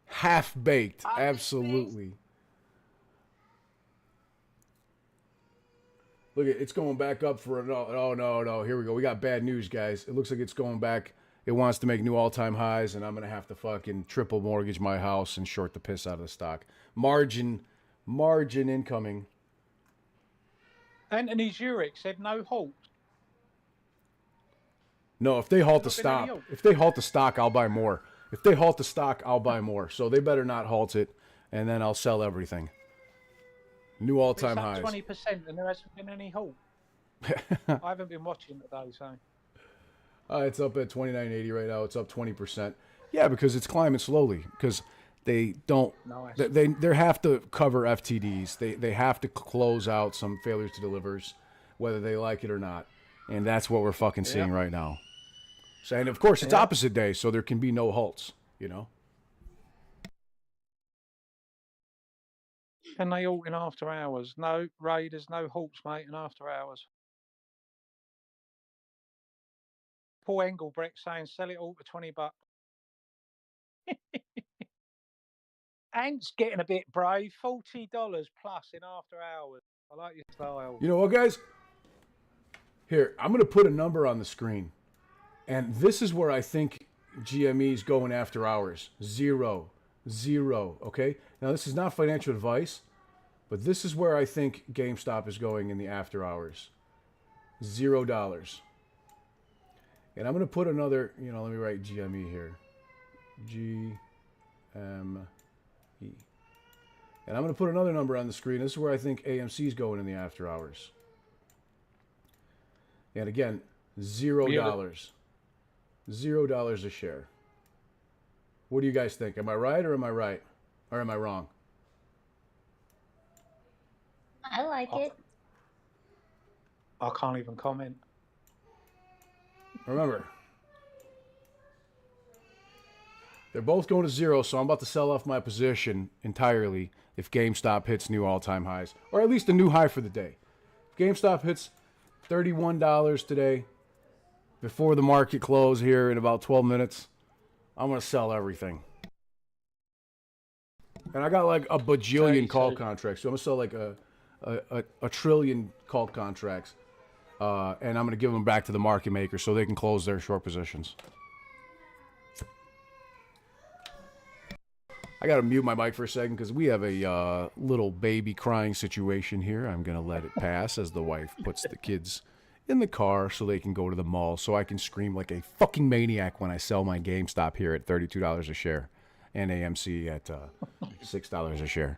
Half-Baked, absolutely. Look, it's going back up for no. Here we go. We got bad news, guys. It looks like it's going back. It wants to make new all-time highs, and I'm going to have to fucking triple mortgage my house and short the piss out of the stock. Margin incoming. Anthony Zurich said no halt. No, if they halt the stock, I'll buy more. If they halt the stock, I'll buy more. So they better not halt it, and then I'll sell everything. New all-time highs. 20%, and there hasn't been any halt. I haven't been watching today, so. It's up at 29.80 right now. It's up 20%. Yeah, because it's climbing slowly. Because they don't. Nice. They have to cover FTDs. They have to close out some failures to delivers, whether they like it or not. And that's what we're fucking seeing right now. So, and of course, it's opposite day, so there can be no halts. Can they halt in after hours? No raiders, no halts, mate, in after hours. Paul Engelbrecht saying sell it all for $20. Ant's getting a bit brave. $40 plus in after hours. I like your style. You know what, guys? Here, I'm going to put a number on the screen. And this is where I think GME is going after hours. Zero. Okay? Now, this is not financial advice, but this is where I think GameStop is going in the after hours. $0. And I'm going to put another, let me write GME here. GME. And I'm going to put another number on the screen. This is where I think AMC is going in the after hours. And again, $0. $0 a share. What do you guys think? Am I right or am I right? Or am I wrong? I like it. I can't even comment. Remember, they're both going to zero, so I'm about to sell off my position entirely if GameStop hits new all-time highs, or at least a new high for the day. If GameStop hits $31 today, before the market close here in about 12 minutes, I'm going to sell everything. And I got like a bajillion call contracts, so I'm going to sell like a trillion call contracts. And I'm going to give them back to the market maker so they can close their short positions. I got to mute my mic for a second because we have a little baby crying situation here. I'm going to let it pass as the wife puts the kids in the car so they can go to the mall so I can scream like a fucking maniac when I sell my GameStop here at $32 a share and AMC at $6 a share.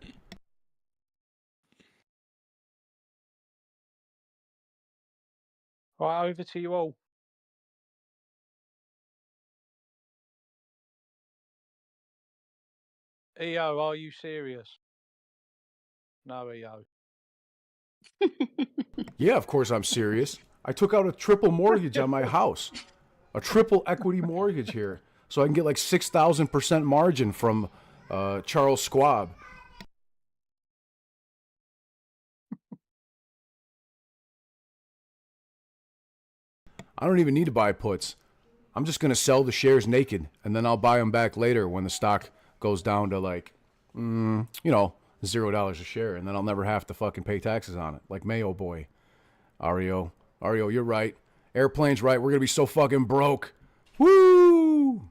Right, over to you all. EO, are you serious? No, EO. Yeah, of course I'm serious. I took out a triple mortgage on my house. A triple equity mortgage here. So I can get like 6,000% margin from Charles Schwab. I don't even need to buy puts. I'm just going to sell the shares naked, and then I'll buy them back later when the stock goes down to like, $0 a share, and then I'll never have to fucking pay taxes on it. Like Mayo Boy. Ario, you're right. Airplane's right. We're going to be so fucking broke. Woo!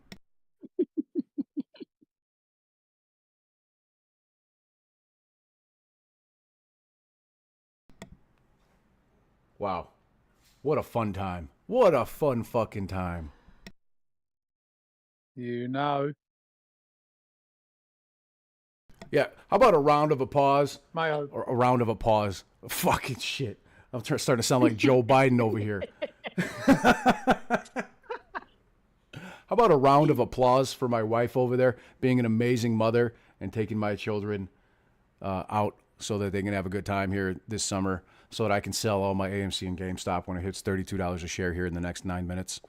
Wow. What a fun time. What a fun fucking time. You know. Yeah, how about a round of applause? Mayo. Or a round of applause. Fucking shit. I'm starting to sound like Joe Biden over here. How about a round of applause for my wife over there being an amazing mother and taking my children out so that they can have a good time here this summer so that I can sell all my AMC and GameStop when it hits $32 a share here in the next 9 minutes.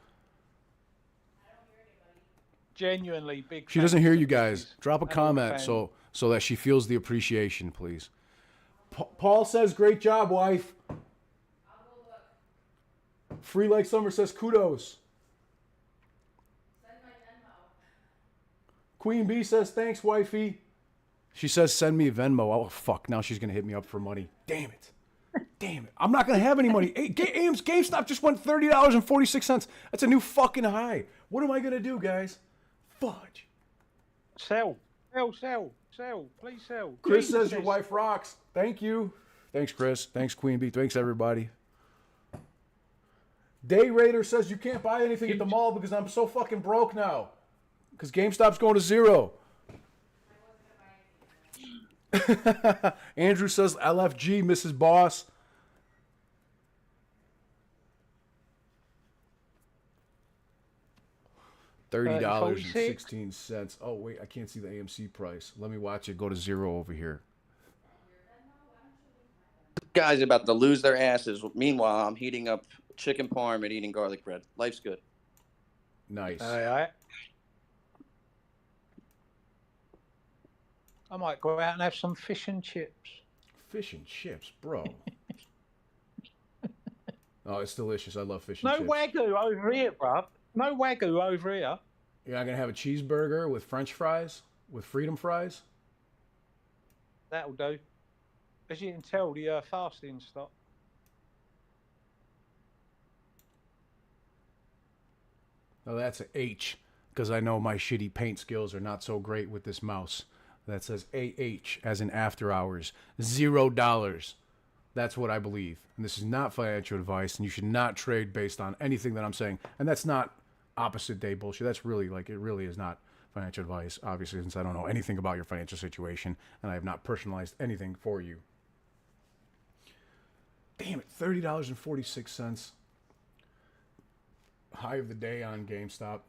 Genuinely big. She doesn't hear you guys. Drop a comment so that she feels the appreciation, please. Paul says, great job, wife. Free Like Summer says, kudos. Queen Bee says, thanks, wifey. She says, send me Venmo. Oh, fuck. Now she's going to hit me up for money. Damn it. Damn it. I'm not going to have any money. GameStop just went $30.46. That's a new fucking high. What am I going to do, guys? Fudge. Sell. Please sell. Chris says your wife rocks. Thank you. Thanks, Chris. Thanks, Queen Bee. Thanks, everybody. Day Raider says you can't buy anything at the mall because I'm so fucking broke now. Because GameStop's going to zero. Andrew says LFG, Mrs. Boss. $30.16. Oh, wait, I can't see the AMC price. Let me watch it go to zero over here. Guys are about to lose their asses. Meanwhile, I'm heating up chicken parm and eating garlic bread. Life's good. Nice. I might go out and have some fish and chips. Fish and chips, bro. Oh, it's delicious. I love fish and chips. No Wagyu over here, bruv. No Wagyu over here. You're not going to have a cheeseburger with French fries? With freedom fries? That'll do. As you can tell, the fasting stopped. Oh, that's an H, because I know my shitty paint skills are not so great with this mouse. That says AH, as in after hours. $0. That's what I believe. And this is not financial advice, and you should not trade based on anything that I'm saying. And that's not opposite day bullshit. That's really, it really is not financial advice, obviously, since I don't know anything about your financial situation, and I have not personalized anything for you. Damn it, $30.46. High of the day on GameStop.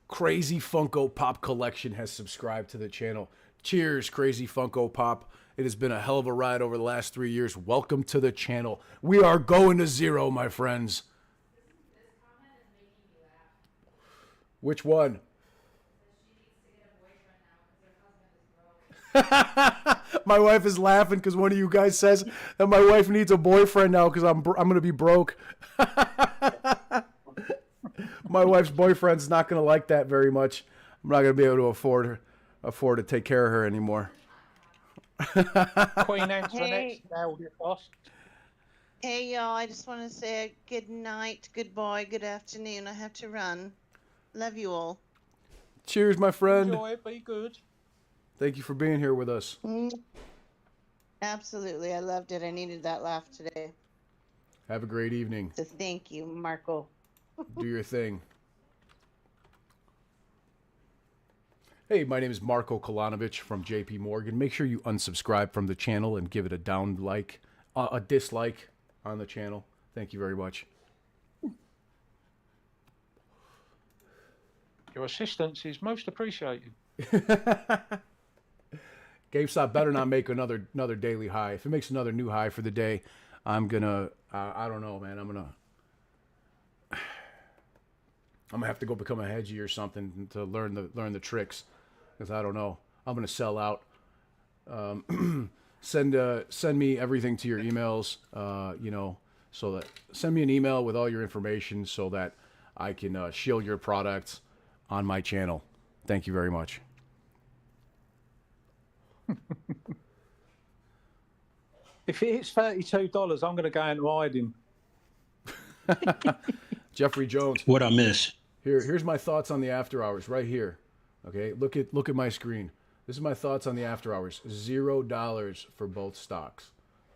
Crazy Funko Pop Collection has subscribed to the channel. Cheers, Crazy Funko Pop. It has been a hell of a ride over the last 3 years. Welcome to the channel. We are going to zero, my friends. Which one? My wife is laughing because one of you guys says that my wife needs a boyfriend now because I'm going to be broke. My wife's boyfriend's not going to like that very much. I'm not going to be able to afford to take care of her anymore. Queen Antoinette nailed it, boss. Hey, y'all. I just want to say good night, goodbye, good afternoon. I have to run. Love you all. Cheers, my friend. Enjoy it. Be good. Thank you for being here with us. Absolutely. I loved it. I needed that laugh today. Have a great evening. So thank you, Marco. Do your thing. Hey, my name is Marco Kalinovic from JP Morgan. Make sure you unsubscribe from the channel and give it a dislike on the channel. Thank you very much. Your assistance is most appreciated. GameStop better not make another daily high. If it makes another new high for the day, I'm gonna I don't know, man. I'm gonna have to go become a hedgie or something to learn the tricks, because I don't know. I'm gonna sell out. Send me everything to your emails. So that send me an email with all your information so that I can shield your products on my channel. Thank you very much. If it hits $32, I'm going to go into hiding. Jeffrey Jones. What I miss? Here's my thoughts on the after hours right here. Okay, look at my screen. This is my thoughts on the after hours. $0 for both stocks.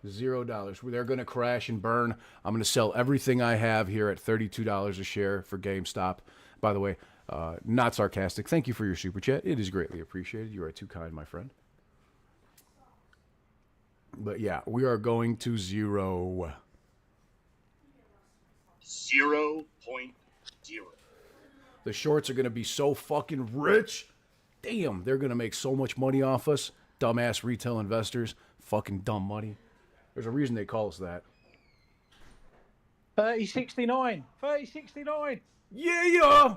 $0. They're going to crash and burn. I'm going to sell everything I have here at $32 a share for GameStop. By the way, not sarcastic. Thank you for your super chat. It is greatly appreciated. You are too kind, my friend. But yeah, we are going to 0. 0.0. The shorts are going to be so fucking rich. Damn, they're going to make so much money off us. Dumbass retail investors. Fucking dumb money. There's a reason they call us that. 3069. 3069. Yeah.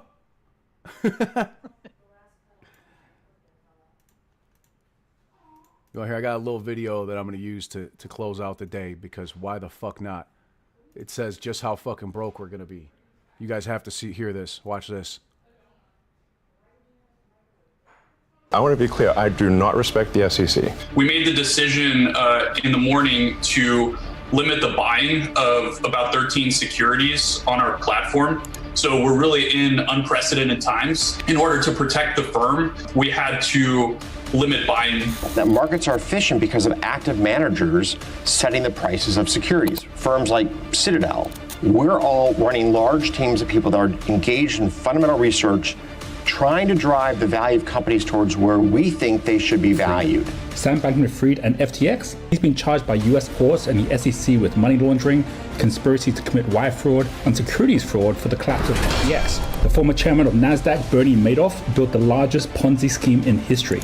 Well, here, I got a little video that I'm going to use to close out the day, because why the fuck not? It says just how fucking broke we're going to be. You guys have to hear this. Watch this. I want to be clear. I do not respect the SEC. We made the decision in the morning to limit the buying of about 13 securities on our platform. So we're really in unprecedented times. In order to protect the firm, we had to limit buying. That markets are efficient because of active managers setting the prices of securities. Firms like Citadel, we're all running large teams of people that are engaged in fundamental research, trying to drive the value of companies towards where we think they should be valued. Sam Bankman-Fried and FTX, he's been charged by US courts and the SEC with money laundering, conspiracy to commit wire fraud, and securities fraud for the collapse of FTX. The former chairman of NASDAQ, Bernie Madoff, built the largest Ponzi scheme in history.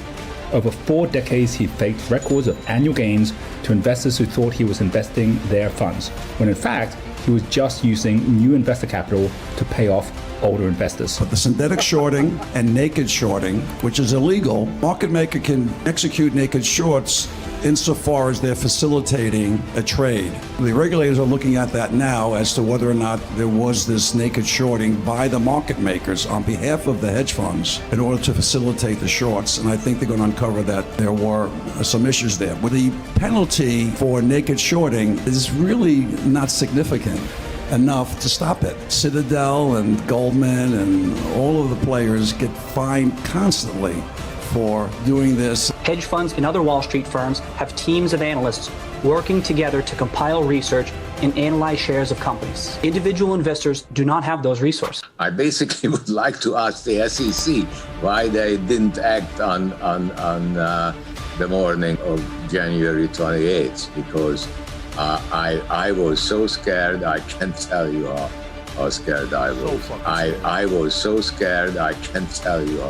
Over 4 decades, he faked records of annual gains to investors who thought he was investing their funds, when in fact, he was just using new investor capital to pay off older investors. But the synthetic shorting and naked shorting, which is illegal, market maker can execute naked shorts insofar as they're facilitating a trade. The regulators are looking at that now as to whether or not there was this naked shorting by the market makers on behalf of the hedge funds in order to facilitate the shorts. And I think they're going to uncover that there were some issues there. But the penalty for naked shorting is really not significant enough to stop it. Citadel and Goldman and all of the players get fined constantly for doing this. Hedge funds and other Wall Street firms have teams of analysts working together to compile research and analyze shares of companies. Individual investors do not have those resources. I basically would like to ask the SEC why they didn't act on the morning of January 28th, because I was so scared. I can't tell you how scared I was. I was so scared. I can't tell you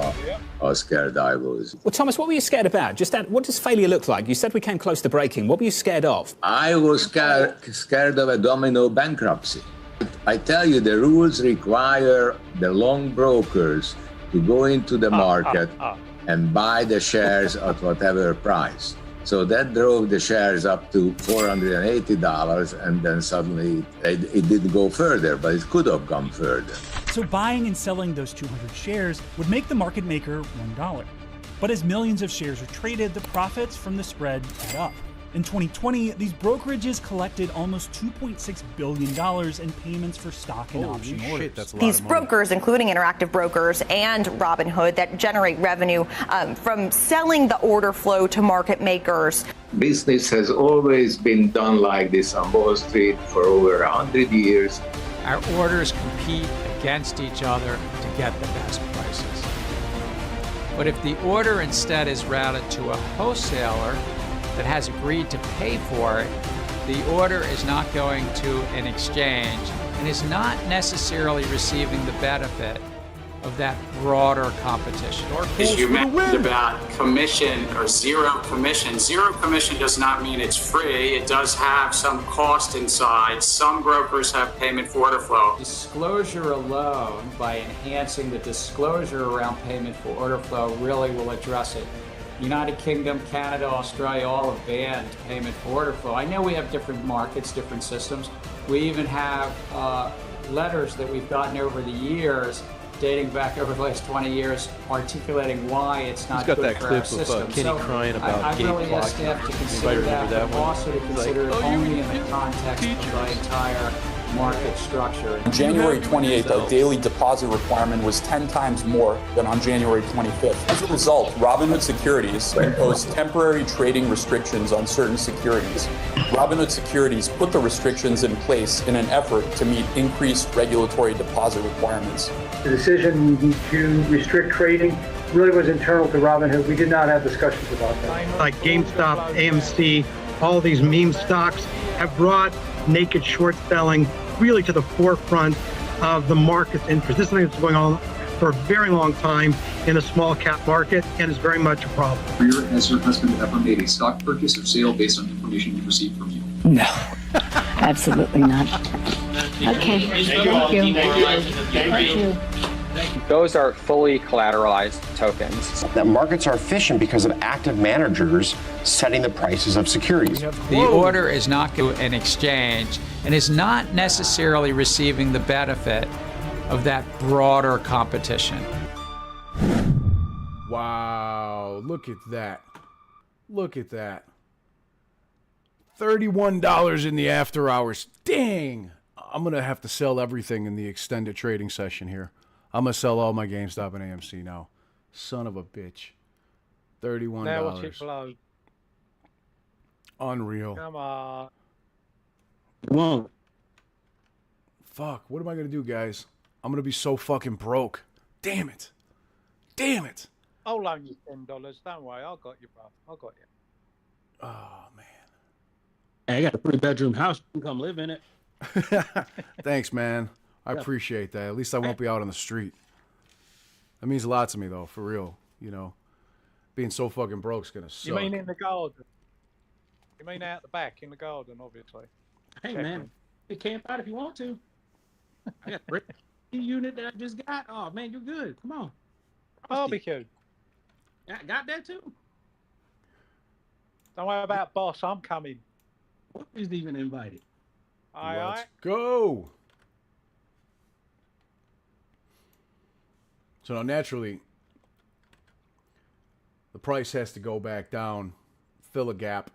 how scared I was. Well, Thomas, what were you scared about? What does failure look like? You said we came close to breaking. What were you scared of? I was scared of a domino bankruptcy. I tell you, the rules require the long brokers to go into the market and buy the shares at whatever price. So that drove the shares up to $480, and then suddenly it didn't go further, but it could have gone further. So buying and selling those 200 shares would make the market maker $1. But as millions of shares are traded, the profits from the spread add up. In 2020, these brokerages collected almost $2.6 billion in payments for stock and option orders. That's a lot These of money. brokers, including Interactive Brokers and Robinhood, that generate revenue from selling the order flow to market makers. Business has always been done like this on Wall Street for over 100 years. Our orders compete against each other to get the best prices. But if the order instead is routed to a wholesaler that has agreed to pay for it, the order is not going to an exchange and is not necessarily receiving the benefit of that broader competition. As you mentioned about commission or zero commission. Zero commission does not mean it's free. It does have some cost inside. Some brokers have payment for order flow. Disclosure alone, by enhancing the disclosure around payment for order flow, really will address it. United Kingdom, Canada, Australia, all have banned payment for order flow. I know we have different markets, different systems. We even have letters that we've gotten over the years, dating back over the last 20 years, articulating why it's not good for our system. Kenny crying about I really ask staff to consider that, but also to consider it only in the context of the entire market structure. On January 28th, our daily deposit requirement was 10 times more than on January 25th. As a result, Robinhood Securities imposed temporary trading restrictions on certain securities. Robinhood Securities put the restrictions in place in an effort to meet increased regulatory deposit requirements. The decision to restrict trading really was internal to Robinhood. We did not have discussions about that. Like GameStop, AMC, all these meme stocks have brought naked short selling really to the forefront of the market's interest. This is something that's going on for a very long time in the small cap market and is very much a problem. Has your husband ever made a stock purchase or sale based on information he received from you? No, absolutely not. Okay, thank you. Thank you. Those are fully collateralized tokens. That markets are efficient because of active managers setting the prices of securities. The order is not an exchange and is not necessarily receiving the benefit of that broader competition. Wow, look at that. Look at that. $31 in the after hours. Dang. I'm going to have to sell everything in the extended trading session here. I'm going to sell all my GameStop and AMC now. Son of a bitch. $31. Now watch it blow. Unreal. Come on. Whoa. Fuck. What am I going to do, guys? I'm going to be so fucking broke. Damn it. Damn it. I'll loan you $10. Don't worry. I got you, bro. I got you. Oh, man. Hey, I got a 3-bedroom house. You can come live in it. Thanks, man. I appreciate that. At least I won't be out on the street. That means a lot to me, though, for real. You know, being so fucking broke's gonna suck. You mean in the garden? You mean out the back in the garden, obviously? Hey, man, you camp out if you want to. I got a unit that I just got. Oh, man, you're good. Come on. Barbecue. Yeah, got that too. Don't worry about boss. I'm coming. What is even invited? Let's go. So now, naturally, the price has to go back down, fill a gap.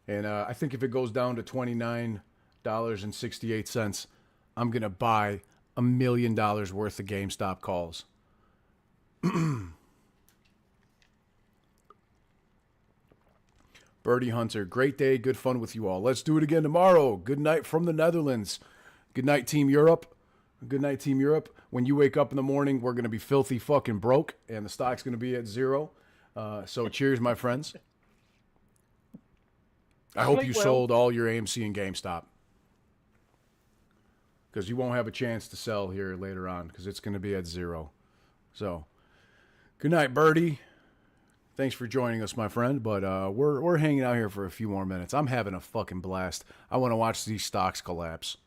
And I think if it goes down to $29.68, I'm going to buy $1 million worth of GameStop calls. Birdie Hunter, great day, good fun with you all. Let's do it again tomorrow. Good night from the Netherlands. Good night, Team Europe. Good night, Team Europe. When you wake up in the morning, we're going to be filthy fucking broke, and the stock's going to be at zero. So cheers, my friends. I hope you sold all your AMC and GameStop, because you won't have a chance to sell here later on, because it's going to be at zero. So, good night, Birdie. Thanks for joining us, my friend. But we're hanging out here for a few more minutes. I'm having a fucking blast. I want to watch these stocks collapse.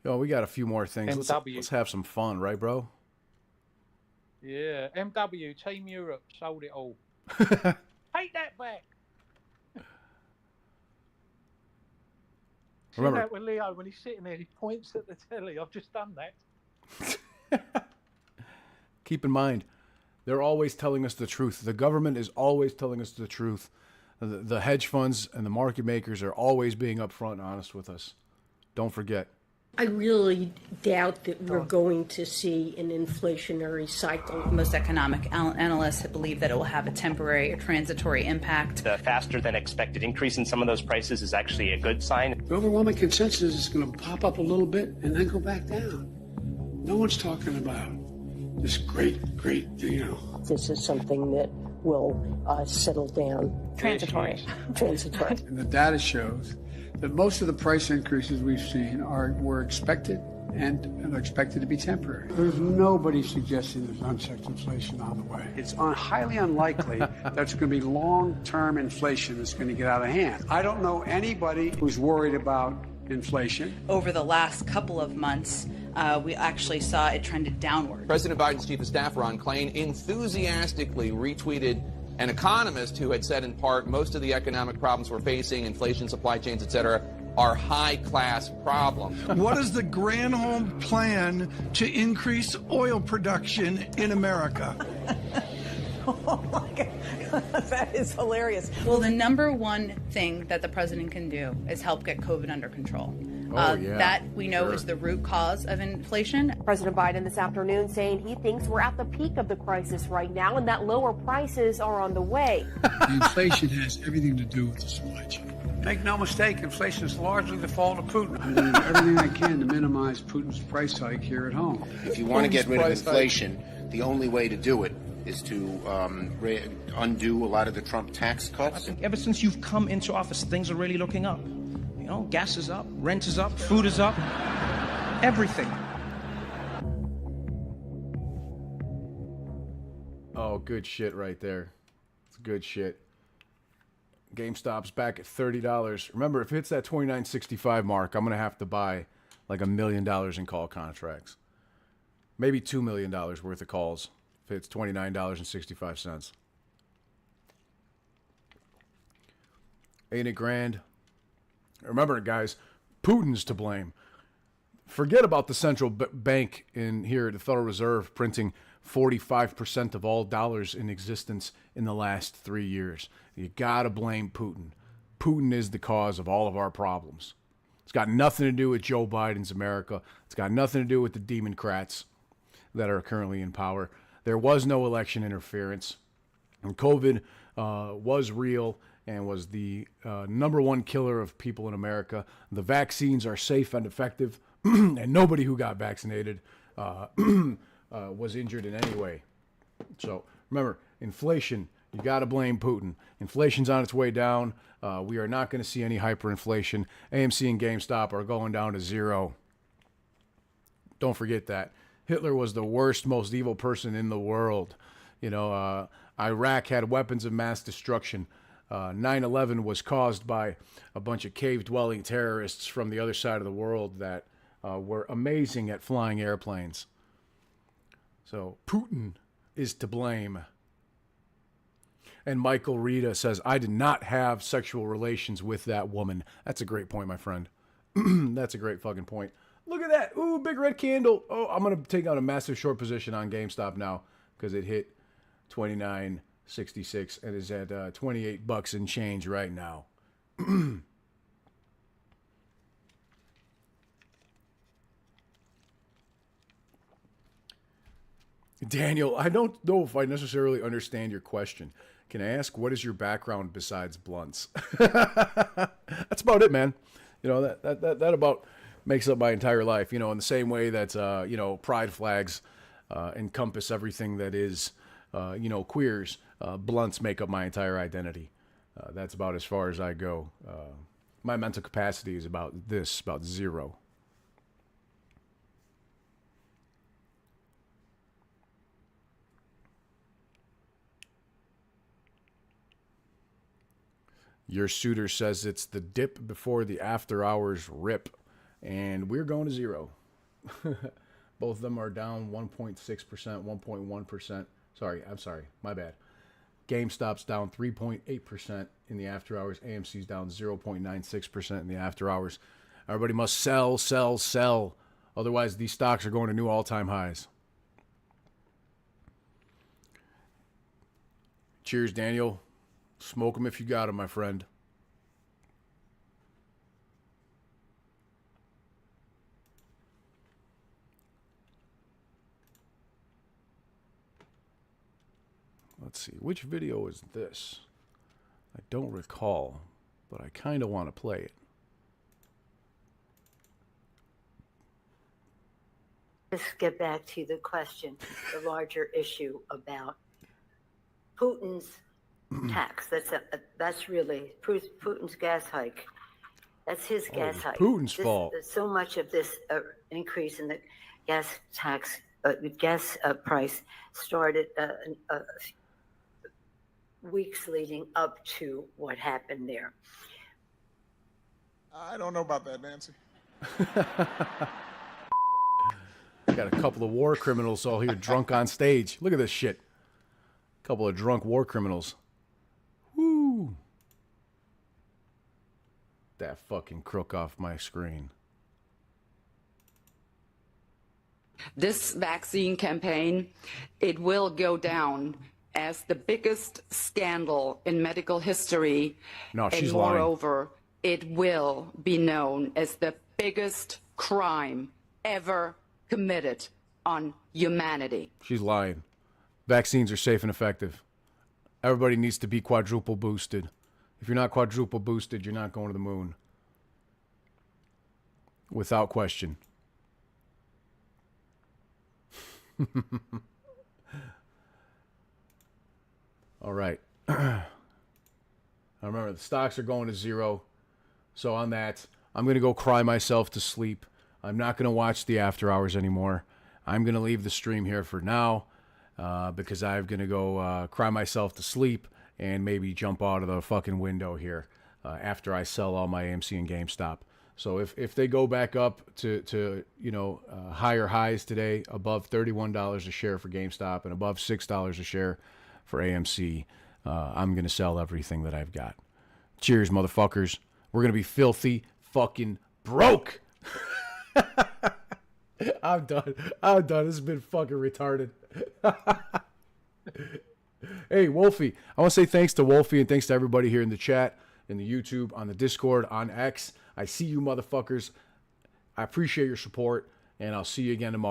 Yo, we got a few more things. Let's have some fun, right, bro? Yeah, MW, Team Europe, sold it all. Take that back. Remember that with Leo when he's sitting there, he points at the telly. I've just done that. Keep in mind, they're always telling us the truth. The government is always telling us the truth. The hedge funds and the market makers are always being upfront and honest with us. Don't forget. I really doubt that we're going to see an inflationary cycle. Most economic analysts believe that it will have a temporary or transitory impact. The faster than expected increase in some of those prices is actually a good sign. The overwhelming consensus is going to pop up a little bit and then go back down. No one's talking about this great, you know. This is something that will settle down. Transitory. Transitory. And the data shows that most of the price increases we've seen were expected and are expected to be temporary. There's nobody suggesting there's unchecked inflation on the way. It's highly unlikely that's going to be long-term inflation that's going to get out of hand. I don't know anybody who's worried about inflation. Over the last couple of months, we actually saw it trended downward. President Biden's chief of staff, Ron Klain, enthusiastically retweeted an economist who had said in part most of the economic problems we're facing, inflation, supply chains, et cetera, are high-class problems. What is the Granholm plan to increase oil production in America? Oh my God, that is hilarious. Well, the number one thing that the president can do is help get COVID under control. That we know is the root cause of inflation. President Biden this afternoon saying he thinks we're at the peak of the crisis right now and that lower prices are on the way. Inflation has everything to do with the supply chain. Make no mistake, inflation is largely the fault of Putin. I'm doing everything I can to minimize Putin's price hike here at home. If you want to get rid of inflation, the only way to do it is to undo a lot of the Trump tax cuts. I think ever since you've come into office, things are really looking up. You know, gas is up, rent is up, food is up, everything. Oh, good shit right there. It's good shit. GameStop's back at $30. Remember, if it hits that $29.65 mark, I'm going to have to buy like $1 million in call contracts. Maybe $2 million worth of calls if it's $29.65. Ain't it grand? Remember, guys, Putin's to blame. Forget about the central bank in here, the Federal Reserve, printing 45% of all dollars in existence in the last 3 years. You gotta blame Putin. Putin is the cause of all of our problems. It's got nothing to do with Joe Biden's America. It's got nothing to do with the Democrats that are currently in power. There was no election interference. And COVID was real and was the number one killer of people in America. The vaccines are safe and effective, and nobody who got vaccinated was injured in any way. So remember, inflation, you got to blame Putin. Inflation's on its way down. We are not going to see any hyperinflation. AMC and GameStop are going down to zero. Don't forget that. Hitler was the worst, most evil person in the world. You know, Iraq had weapons of mass destruction. 9/11 was caused by a bunch of cave-dwelling terrorists from the other side of the world that were amazing at flying airplanes. So Putin is to blame. And Michael Rita says, I did not have sexual relations with that woman. That's a great point, my friend. That's a great fucking point. Look at that. Ooh, big red candle. Oh, I'm going to take out a massive short position on GameStop now because it hit $29.66 and is at $28 and change right now. Daniel, I don't know if I necessarily understand your question. Can I ask, what is your background besides blunts? That's about it, man. You know, that about makes up my entire life. You know, in the same way that, you know, pride flags encompass everything that is, you know, queers. Blunts make up my entire identity. That's about as far as I go. My mental capacity is about zero. Your suitor says it's the dip before the after hours rip, and we're going to zero. Both of them are down 1.6%, 1.1%. Sorry, my bad. GameStop's down 3.8% in the after hours. AMC's down 0.96% in the after hours. Everybody must sell, sell, sell. Otherwise, these stocks are going to new all-time highs. Cheers, Daniel. Smoke them if you got them, my friend. Let's see. Which video is this? I don't recall, but I kind of want to play it. Let's get back to the question, the larger issue about Putin's tax. That's really Putin's gas hike. That's his gas hike. Putin's fault. So much of this increase in the gas tax, gas price started weeks leading up to what happened there. I don't know about that, Nancy. Got a couple of war criminals all here drunk on stage. Look at this shit. Couple of drunk war criminals. Woo. That fucking crook off my screen. This vaccine campaign, it will go down as the biggest scandal in medical history. No, she's and moreover, it will be known as the biggest crime ever committed on humanity. She's lying. Vaccines are safe and effective. Everybody needs to be quadruple boosted. If you're not quadruple boosted, you're not going to the moon. Without question. All right. I remember the stocks are going to zero. So on that, I'm going to go cry myself to sleep. I'm not going to watch the after hours anymore. I'm going to leave the stream here for now because I'm going to go cry myself to sleep and maybe jump out of the fucking window here after I sell all my AMC and GameStop. So if they go back up to higher highs today, above $31 a share for GameStop and above $6 a share for AMC, I'm going to sell everything that I've got. Cheers, motherfuckers. We're going to be filthy fucking broke. I'm done. This has been fucking retarded. Hey, Wolfie. I want to say thanks to Wolfie and thanks to everybody here in the chat, in the YouTube, on the Discord, on X. I see you motherfuckers. I appreciate your support, and I'll see you again tomorrow.